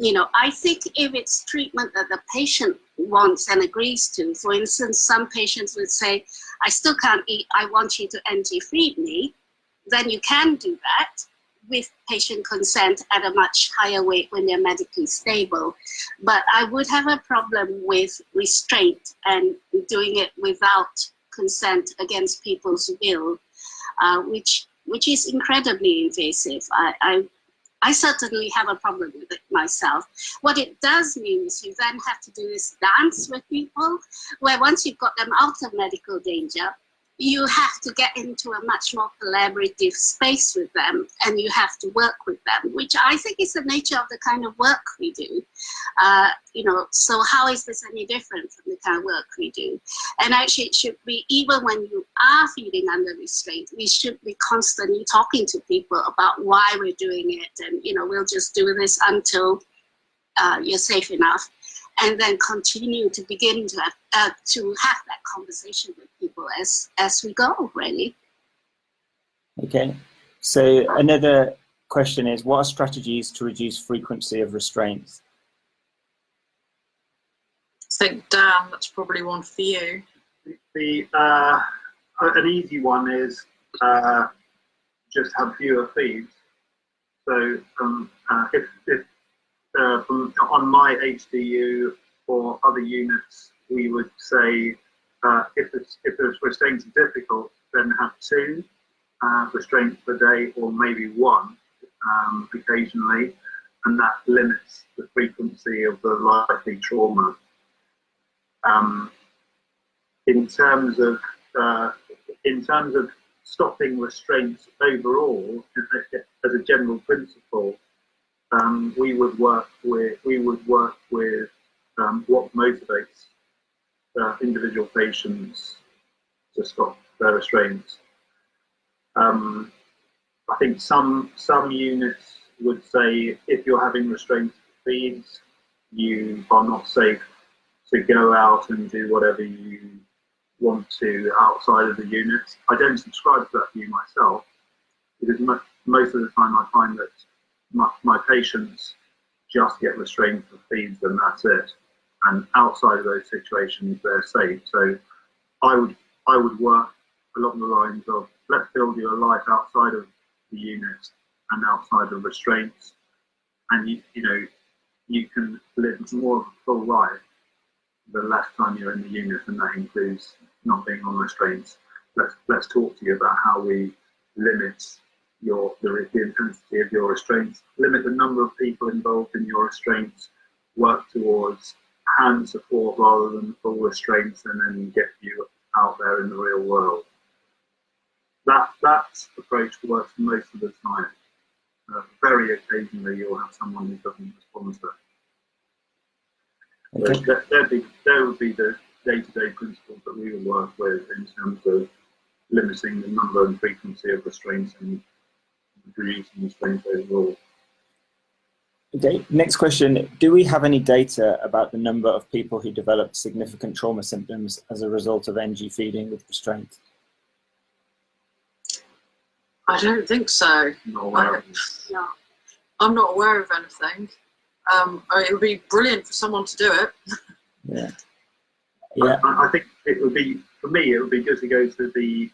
Speaker 4: You know, I think if it's treatment that the patient wants and agrees to, for instance, some patients would say, I still can't eat, I want you to anti-feed me, then you can do that with patient consent at a much higher weight when they're medically stable. But I would have a problem with restraint and doing it without consent against people's will, which is incredibly invasive. I certainly have a problem with it myself. What it does mean is you then have to do this dance with people, where once you've got them out of medical danger, you have to get into a much more collaborative space with them, and you have to work with them, which I think is the nature of the kind of work we do. You know, so how is this any different from the kind of work we do? And actually it should be, even when you are feeding under restraint, we should be constantly talking to people about why we're doing it, and you know, we'll just do this until you're safe enough, and then continue to begin to have that conversation with people as we go, really.
Speaker 1: Okay, so another question is, what are strategies to reduce frequency of restraints?
Speaker 2: I think, Dan, that's probably one for you.
Speaker 3: An easy one is just have fewer feeds. So if on my HDU or other units, we would say if the restraints are difficult, then have 2 restraints per day, or maybe 1 occasionally, and that limits the frequency of the likely trauma. In terms of stopping restraints overall, as a general principle, we would work with what motivates individual patients to stop their restraints. I think some units would say if you're having restraints feeds, you are not safe to go out and do whatever you want to outside of the unit. I don't subscribe to that view myself, because most of the time I find that my patients just get restrained for feeds and that's it. And outside of those situations, they're safe. So I would work along the lines of, let's build you a life outside of the unit and outside of restraints, and you can live more of a full life the less time you're in the unit, and that includes not being on restraints. Let's talk to you about how we limit the intensity of your restraints, limit the number of people involved in your restraints, work towards hand support rather than full restraints, and then get you out there in the real world. That approach works most of the time. Very occasionally you'll have someone who doesn't respond to it.
Speaker 1: Okay.
Speaker 3: So there would be the day-to-day principles that we would work with in terms of limiting the number and frequency of restraints and reducing restraints overall.
Speaker 1: Okay, next question. Do we have any data about the number of people who developed significant trauma symptoms as a result of NG feeding with restraint?
Speaker 2: I don't think so. I'm not aware of anything. It would be brilliant for someone to do it.
Speaker 1: Yeah.
Speaker 3: I think it would be, for me, it would be good to go to the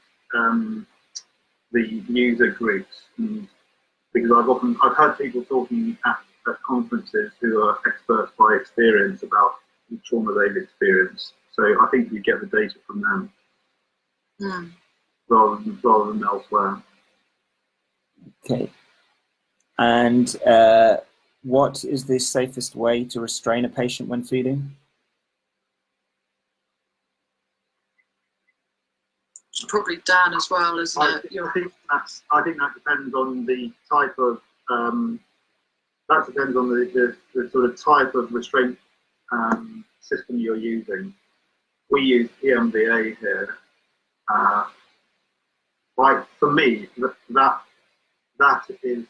Speaker 3: user groups, because I've heard people talking at conferences who are experts by experience about the trauma they've experienced. So I think you get the data from them rather than elsewhere.
Speaker 1: Okay. And what is the safest way to restrain a patient when feeding?
Speaker 3: Probably Dan as well, isn't it? I think that depends on the type of the sort of type of restraint system you're using. We use PMVA here. For me, that is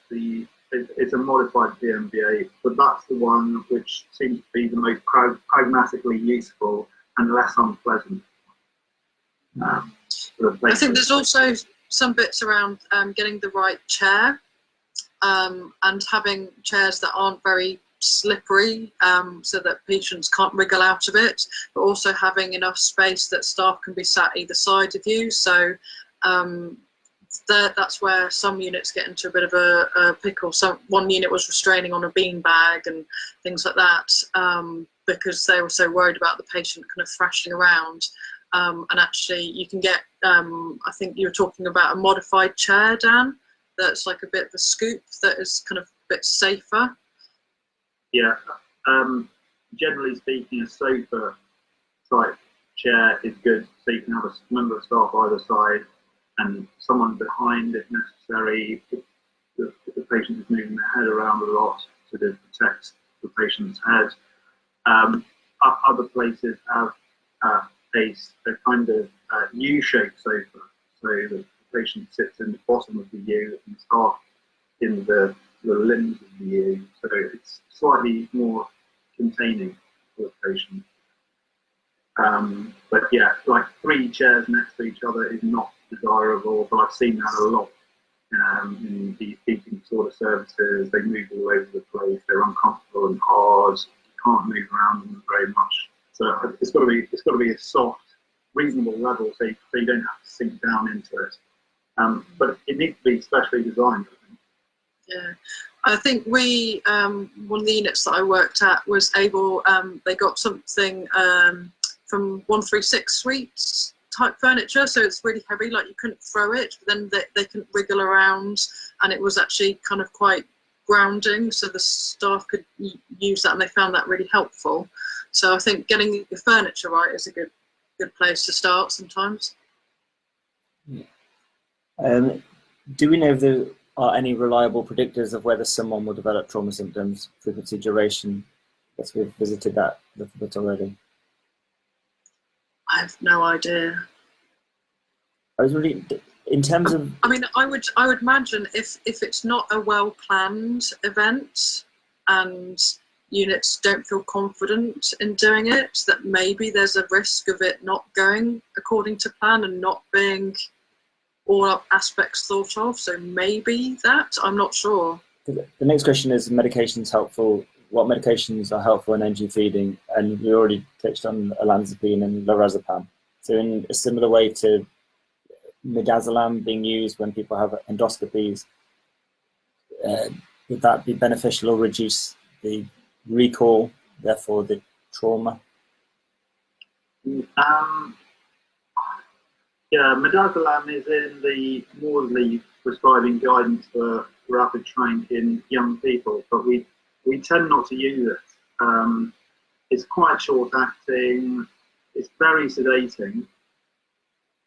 Speaker 3: it's a modified PMVA, but that's the one which seems to be the most pragmatically useful and less unpleasant.
Speaker 2: I think there's also some bits around getting the right chair and having chairs that aren't very slippery so that patients can't wriggle out of it, but also having enough space that staff can be sat either side of you. So that's where some units get into a bit of a pickle. So one unit was restraining on a beanbag and things like that because they were so worried about the patient kind of thrashing around. And actually you can get, I think you were talking about a modified chair, Dan, that's like a bit of a scoop that is kind of a bit safer.
Speaker 3: Yeah, generally speaking, a sofa type chair is good, so you can have a member of staff either side and someone behind if necessary, if the patient is moving their head around a lot to protect the patient's head. Other places have a kind of U-shaped sofa, so the patient sits in the bottom of the U and staff in the limbs of the U, so it's slightly more containing for the patient. But yeah, like 3 chairs next to each other is not desirable, but I've seen that a lot in the eating disorder services. They move all over the place, they're uncomfortable and hard, you can't move around them very much. So it's got to be a soft, reasonable level, so you don't have to sink down into it. But it needs to be specially designed, I think.
Speaker 2: Yeah, I think we one of the units that I worked at was able. They got something from 136 Suites type furniture, so it's really heavy, like you couldn't throw it, but then they couldn't wriggle around, and it was actually kind of quite grounding, so the staff could use that, and they found that really helpful. So I think getting the furniture right is a good place to start sometimes.
Speaker 1: Do we know if are any reliable predictors of whether someone will develop trauma symptoms, frequency, duration? I guess we've visited that a little bit already.
Speaker 2: I have no idea.
Speaker 1: I was really, in terms of...
Speaker 2: I mean, I would imagine if it's not a well-planned event and units don't feel confident in doing it, that maybe there's a risk of it not going according to plan and not being all aspects thought of. So maybe that, I'm not sure.
Speaker 1: The next question is medications helpful. What medications are helpful in NG feeding? And we already touched on olanzapine and lorazepam. So in a similar way to midazolam being used when people have endoscopies, would that be beneficial or reduce the recall, therefore the trauma?
Speaker 3: Yeah, midazolam is in the Maudsley prescribing guidance for rapid train in young people, but we tend not to use it. It's quite short acting, it's very sedating,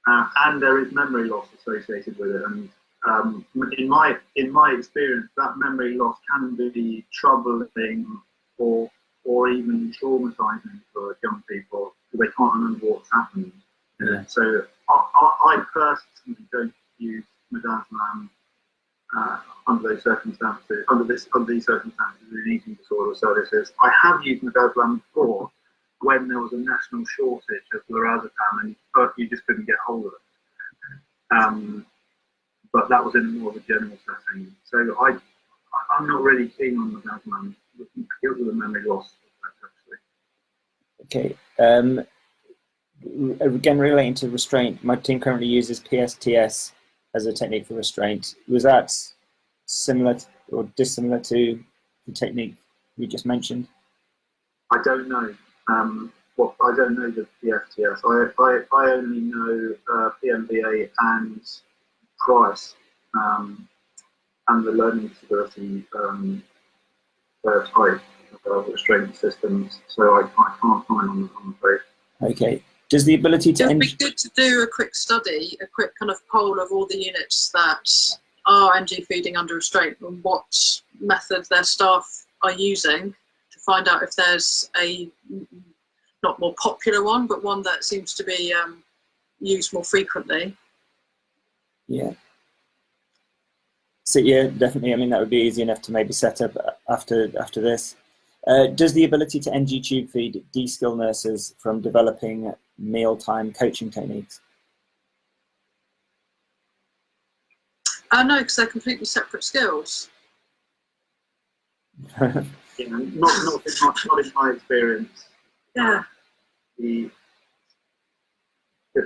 Speaker 3: and there is memory loss associated with it. And in my experience, that memory loss can be troubling or even traumatizing for young people because they can't remember what's happened.
Speaker 1: Yeah.
Speaker 3: So I personally don't use midazolam under these circumstances in eating disorder services. I have used midazolam before when there was a national shortage of lorazepam and you just couldn't get hold of it. But that was in more of a general setting. So I'm not really keen on midazolam because of the memory loss effect,
Speaker 1: Okay. Again, relating to restraint, my team currently uses PSTS as a technique for restraint. Was that similar or dissimilar to the technique you just mentioned?
Speaker 3: I don't know. I don't know the PSTS. I only know PMBA and Price and the learning disability type of restraint systems. So I can't comment on them, I'm afraid.
Speaker 1: Okay. Does the ability to...
Speaker 2: It would be good to do a quick study, a quick kind of poll of all the units that are NG feeding under restraint and what method their staff are using to find out if there's a not more popular one, but one that seems to be used more frequently.
Speaker 1: Yeah. So yeah, definitely. I mean, that would be easy enough to maybe set up after this. Does the ability to NG tube feed de-skill nurses from developing mealtime coaching techniques?
Speaker 2: No, because they're completely separate skills.
Speaker 3: Not in my experience.
Speaker 2: Yeah.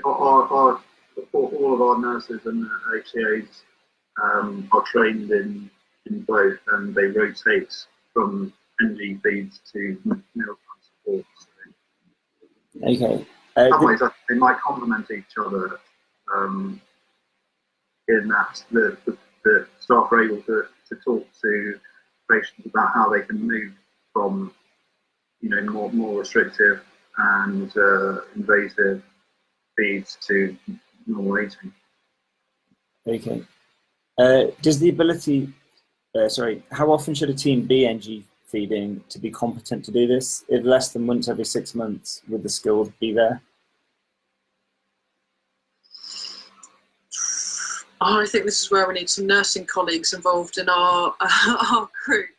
Speaker 3: All of our nurses and HCAs are trained in both, and they rotate from NG feeds to mealtime support. So
Speaker 1: Okay.
Speaker 3: in some ways, they might complement each other in that the staff are able to talk to patients about how they can move from more restrictive and invasive feeds to normal eating.
Speaker 1: Okay. Does the ability... how often should a team be NG feeding to be competent to do this? If less than once every 6 months, would the skills be there?
Speaker 2: I think this is where we need some nursing colleagues involved in our group.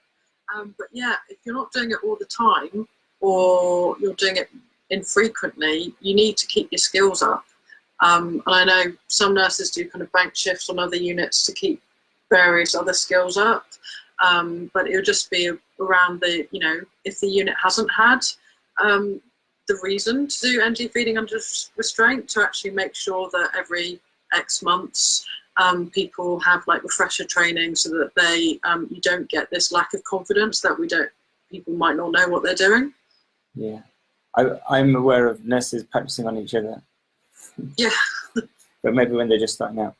Speaker 2: But yeah, if you're not doing it all the time or you're doing it infrequently, you need to keep your skills up. And I know some nurses do kind of bank shifts on other units to keep various other skills up. But it would just be around the, if the unit hasn't had the reason to do NG feeding under restraint, to actually make sure that every X months people have like refresher training so that they you don't get this lack of confidence that people might not know what they're doing.
Speaker 1: Yeah, I'm aware of nurses practicing on each other.
Speaker 2: Yeah.
Speaker 1: But maybe when they're just starting out.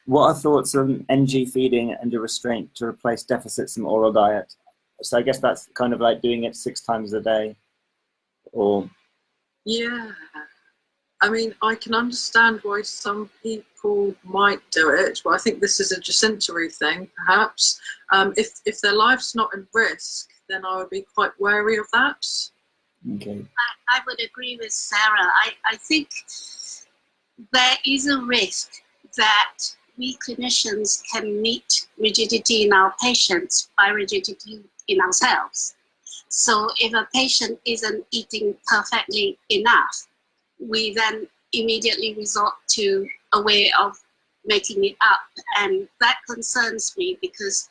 Speaker 1: What are thoughts on NG feeding under restraint to replace deficits in oral diet? So I guess that's kind of like doing it 6 times a day, or...
Speaker 2: Yeah. I mean, I can understand why some people might do it, but I think this is a Jacinta thing, perhaps. If their life's not at risk, then I would be quite wary of that.
Speaker 1: Okay.
Speaker 4: I would agree with Sarah. I think there is a risk that we clinicians can meet rigidity in our patients by rigidity in ourselves. So if a patient isn't eating perfectly enough, we then immediately resort to a way of making it up. And that concerns me because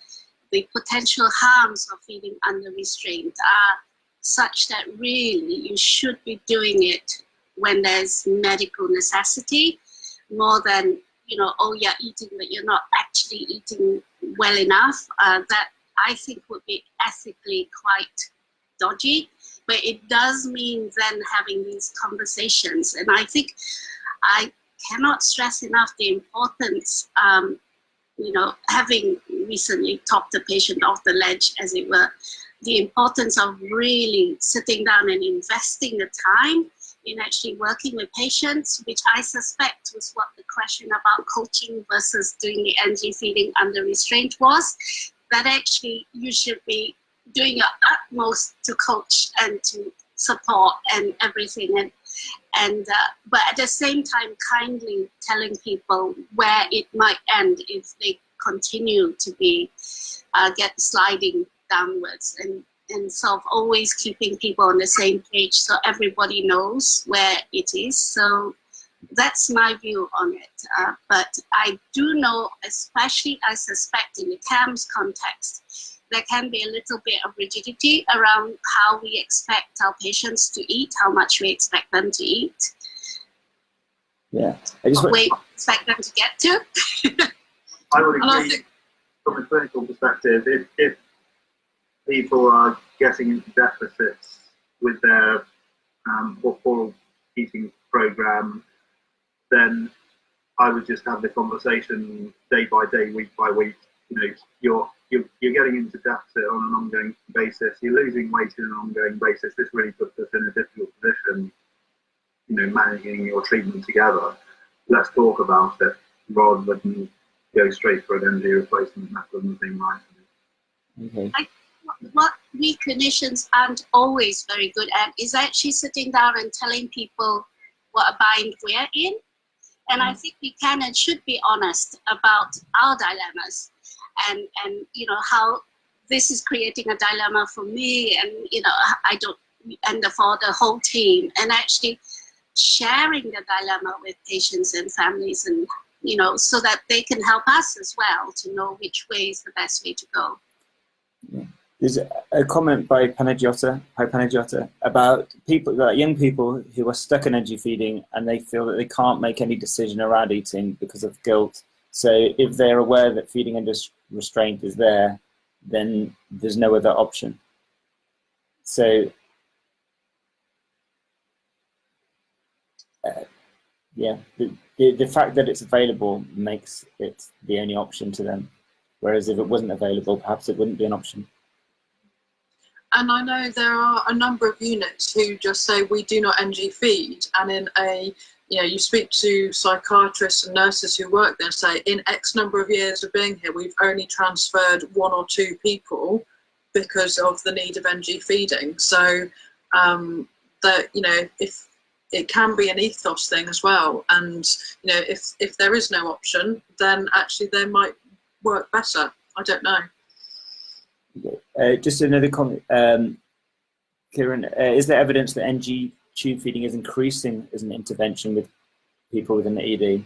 Speaker 4: the potential harms of feeding under restraint are such that really you should be doing it when there's medical necessity, more than, you know, oh, you're eating, but you're not actually eating well enough. That I think would be ethically quite dodgy, but it does mean then having these conversations. And I think I cannot stress enough the importance, you know, having recently topped a patient off the ledge, as it were, the importance of really sitting down and investing the time in actually working with patients, which I suspect was what the question about coaching versus doing the NG feeding under restraint was, that actually you should be doing your utmost to coach and to support and everything. But at the same time, kindly telling people where it might end if they continue to be get sliding downwards, and sort of always keeping people on the same page so everybody knows where it is. So that's my view on it. But I do know, especially I suspect in the CAMS context, there can be a little bit of rigidity around how we expect our patients to eat, how much we expect them to eat.
Speaker 1: Yeah.
Speaker 4: What we expect them to get to.
Speaker 3: I would agree from a clinical perspective, if people are getting into deficits with their oral eating program, then I would just have the conversation day by day, week by week. You know, you're getting into deficit on an ongoing basis. You're losing weight on an ongoing basis. This really puts us in a difficult position. You know, managing your treatment together. Let's talk about it rather than go straight for an NG replacement. That doesn't seem right to me.
Speaker 1: Okay.
Speaker 4: What we clinicians aren't always very good at is actually sitting down and telling people what a bind we're in. And I think we can and should be honest about our dilemmas and you know, how this is creating a dilemma for me, and you know, I don't, and for the whole team, and actually sharing the dilemma with patients and families, and you know, so that they can help us as well to know which way is the best way to go.
Speaker 1: Yeah. There's a comment by Panagiotta about young people who are stuck in energy feeding and they feel that they can't make any decision around eating because of guilt. So if they're aware that feeding under restraint is there, then there's no other option. So yeah, the fact that it's available makes it the only option to them. Whereas if it wasn't available, perhaps it wouldn't be an option.
Speaker 2: And I know there are a number of units who just say we do not NG feed, and in a, you know, you speak to psychiatrists and nurses who work there and say in X number of years of being here, we've only transferred 1 or 2 people because of the need of NG feeding. So that, you know, if it can be an ethos thing as well, and you know, if there is no option, then actually they might work better. I don't know.
Speaker 1: Just another comment, Kieran, is there evidence that NG tube feeding is increasing as an intervention with people with an ED?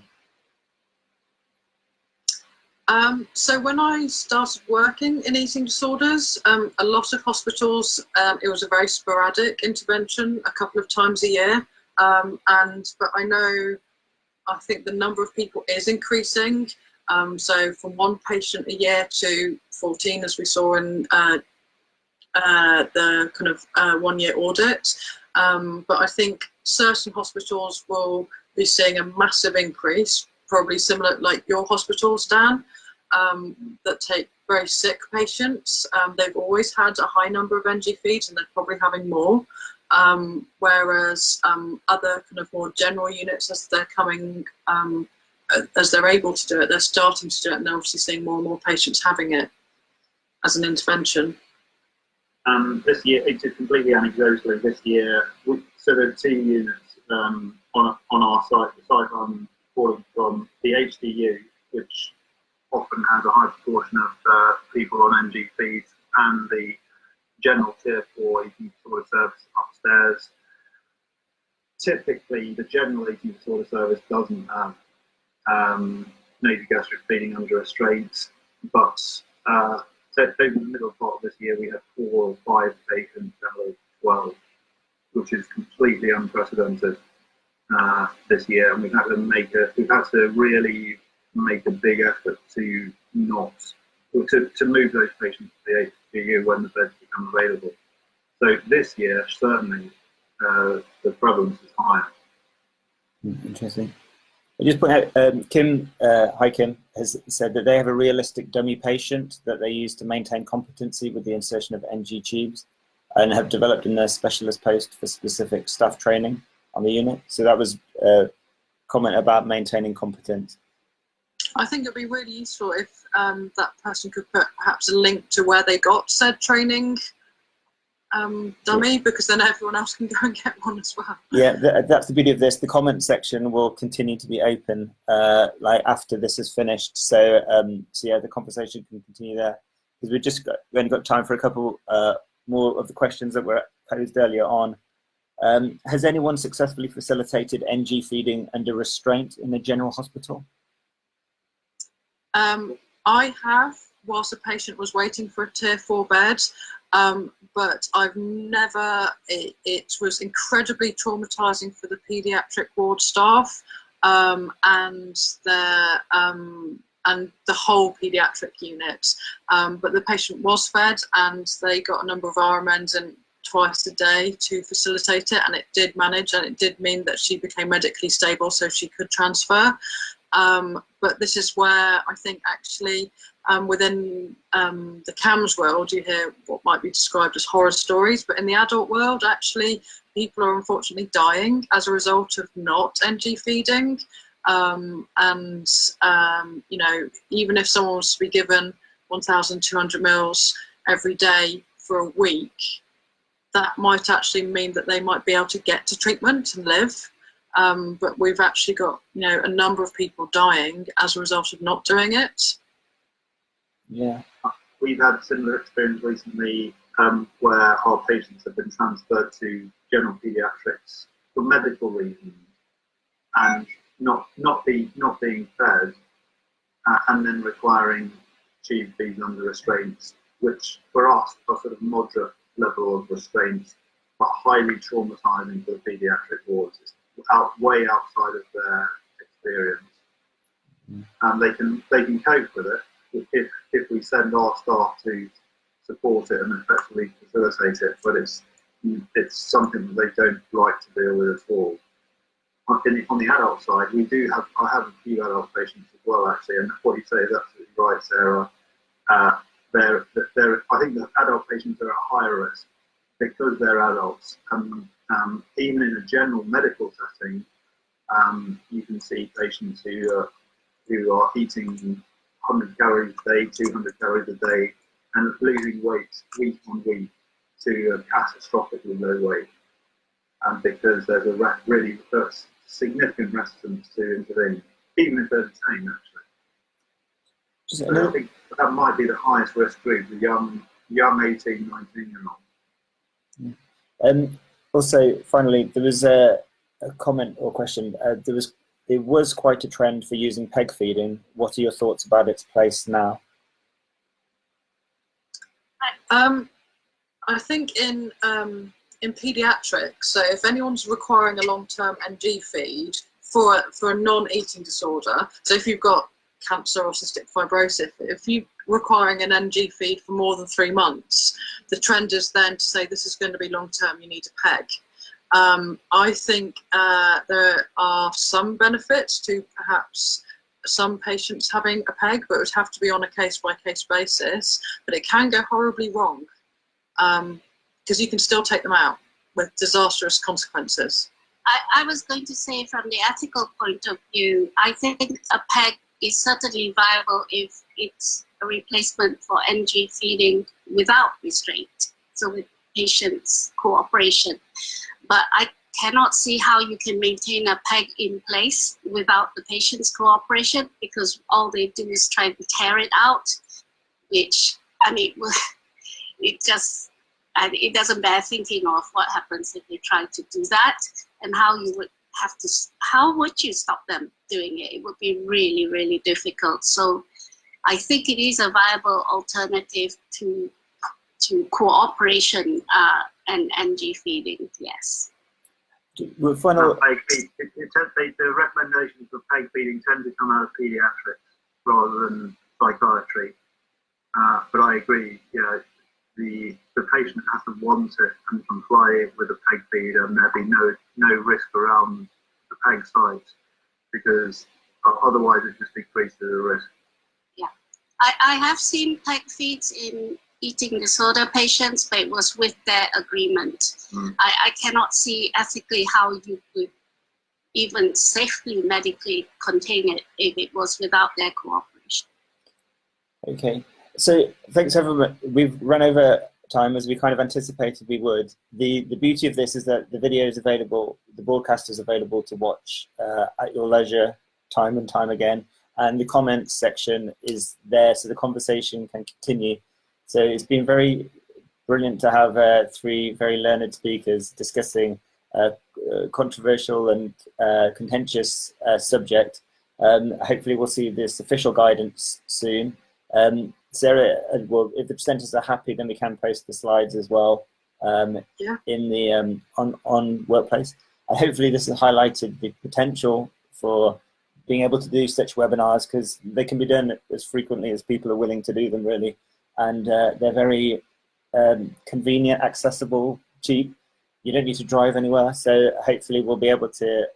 Speaker 2: So when I started working in eating disorders, a lot of hospitals, it was a very sporadic intervention, a couple of times a year. But I know, I think the number of people is increasing. So from 1 patient a year to 14, as we saw in the kind of 1-year audit. But I think certain hospitals will be seeing a massive increase, probably similar like your hospitals, Dan, that take very sick patients. They've always had a high number of NG feeds and they're probably having more. whereas other kind of more general units, as they're coming, as they're able to do it, they're starting to do it, and they're obviously seeing more and more patients having it as an intervention.
Speaker 3: This year, it's completely anecdotally, this year, so there are 2 units on our site. The site I'm calling from, the HDU, which often has a high proportion of people on NG feeds, and the general tier 4 eating disorder service upstairs. Typically, the general eating disorder service doesn't have nasogastric feeding under restraint, but so over the middle part of this year, we had 4 or 5 patients out of 12, which is completely unprecedented this year, and we've had to really make a big effort to to move those patients to the HDU when the beds become available. So this year, certainly, the prevalence is higher.
Speaker 1: Interesting. I just point out, Kim, hi Kim, has said that they have a realistic dummy patient that they use to maintain competency with the insertion of NG tubes, and have developed in their specialist post for specific staff training on the unit. So that was a comment about maintaining competence.
Speaker 2: I think it'd be really useful if that person could put perhaps a link to where they got said training dummy, because then everyone else can go and get one as well.
Speaker 1: Yeah, that's the beauty of this. The comment section will continue to be open like after this is finished. So, so yeah, the conversation can continue there, because we only got time for a couple more of the questions that were posed earlier on. Has anyone successfully facilitated NG feeding under restraint in a general hospital?
Speaker 2: I have, whilst a patient was waiting for a tier 4 bed, but I've never, it was incredibly traumatizing for the paediatric ward staff and the whole paediatric unit. But the patient was fed, and they got a number of RMNs in twice a day to facilitate it, and it did manage, and it did mean that she became medically stable so she could transfer. But this is where I think actually within the CAMS world, you hear what might be described as horror stories, but in the adult world, actually, people are unfortunately dying as a result of not NG feeding. And you know, even if someone was to be given 1,200 mils every day for a week, that might actually mean that they might be able to get to treatment and live. But we've actually got, you know, a number of people dying as a result of not doing it.
Speaker 1: Yeah,
Speaker 3: we've had similar experience recently where our patients have been transferred to general paediatrics for medical reasons and not being fed, and then requiring tube feeds under restraints, which for us are sort of moderate level of restraints, but highly traumatizing for the paediatric wards. It's way outside of their experience, and they can cope with it if we send our staff to support it and effectively facilitate it. But it's something that they don't like to deal with at all. On the adult side, I have a few adult patients as well, actually, and what you say is absolutely right, Sarah. I think the adult patients are at higher risk because they're adults. Even in a general medical setting, you can see patients who are eating 100 calories a day, 200 calories a day, and losing weight week on week to a catastrophically low weight, because there's a really significant resistance to intervene, even if they're the same, actually. So I think that might be the highest risk group, the young 18, 19-year-old.
Speaker 1: Also, finally, there was a comment or question. There was quite a trend for using peg feeding. What are your thoughts about its place now?
Speaker 2: I think in paediatrics, so if anyone's requiring a long-term NG feed for a non-eating disorder, so if you've got cancer or cystic fibrosis, if you're requiring an NG feed for more than 3 months, the trend is then to say this is going to be long-term, you need a peg. I think there are some benefits to perhaps some patients having a peg, but it would have to be on a case-by-case basis, but it can go horribly wrong, because you can still take them out. with disastrous consequences.
Speaker 4: I was going to say, from the ethical point of view, I think a PEG is certainly viable if it's a replacement for NG feeding without restraint, so with patients' cooperation. But I cannot see how you can maintain a PEG in place without the patient's cooperation, because all they do is try to tear it out, which, I mean, it just, and it doesn't bear thinking of what happens if they try to do that, and how you would have to, how would you stop them doing it? It would be really, really difficult. So I think it is a viable alternative to cooperation and NG feeding, yes.
Speaker 1: Final.
Speaker 3: The recommendations for PEG feeding tend to come out of paediatrics rather than psychiatry. But I agree, you know, the patient has to want it and comply with a PEG feed, and there'd be no risk around the PEG sites, because otherwise it just decreases the risk.
Speaker 4: Yeah, I have seen PEG feeds in eating disorder patients, but it was with their agreement. I cannot see ethically how you could even safely medically contain it if it was without their cooperation.
Speaker 1: Okay, so thanks everyone. We've run over time as we kind of anticipated we would. The beauty of this is that the video is available, the broadcast is available to watch at your leisure, time and time again, and the comments section is there so the conversation can continue. So it's been very brilliant to have three very learned speakers discussing a controversial and contentious subject. Hopefully we'll see this official guidance soon. Sarah, well, if the presenters are happy, then we can post the slides as well in the on Workplace. And hopefully this has highlighted the potential for being able to do such webinars, because they can be done as frequently as people are willing to do them, really. And they're very convenient, accessible, cheap. You don't need to drive anywhere. So hopefully we'll be able to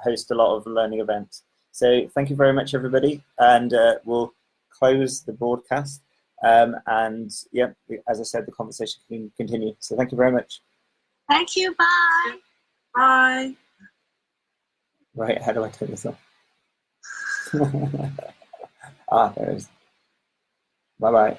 Speaker 1: host a lot of learning events. So thank you very much, everybody. And we'll close the broadcast. And yeah, as I said, the conversation can continue. So thank you very much.
Speaker 4: Thank you, bye.
Speaker 2: Bye.
Speaker 1: Right, how do I turn this off? Ah, there it is. Bye-bye.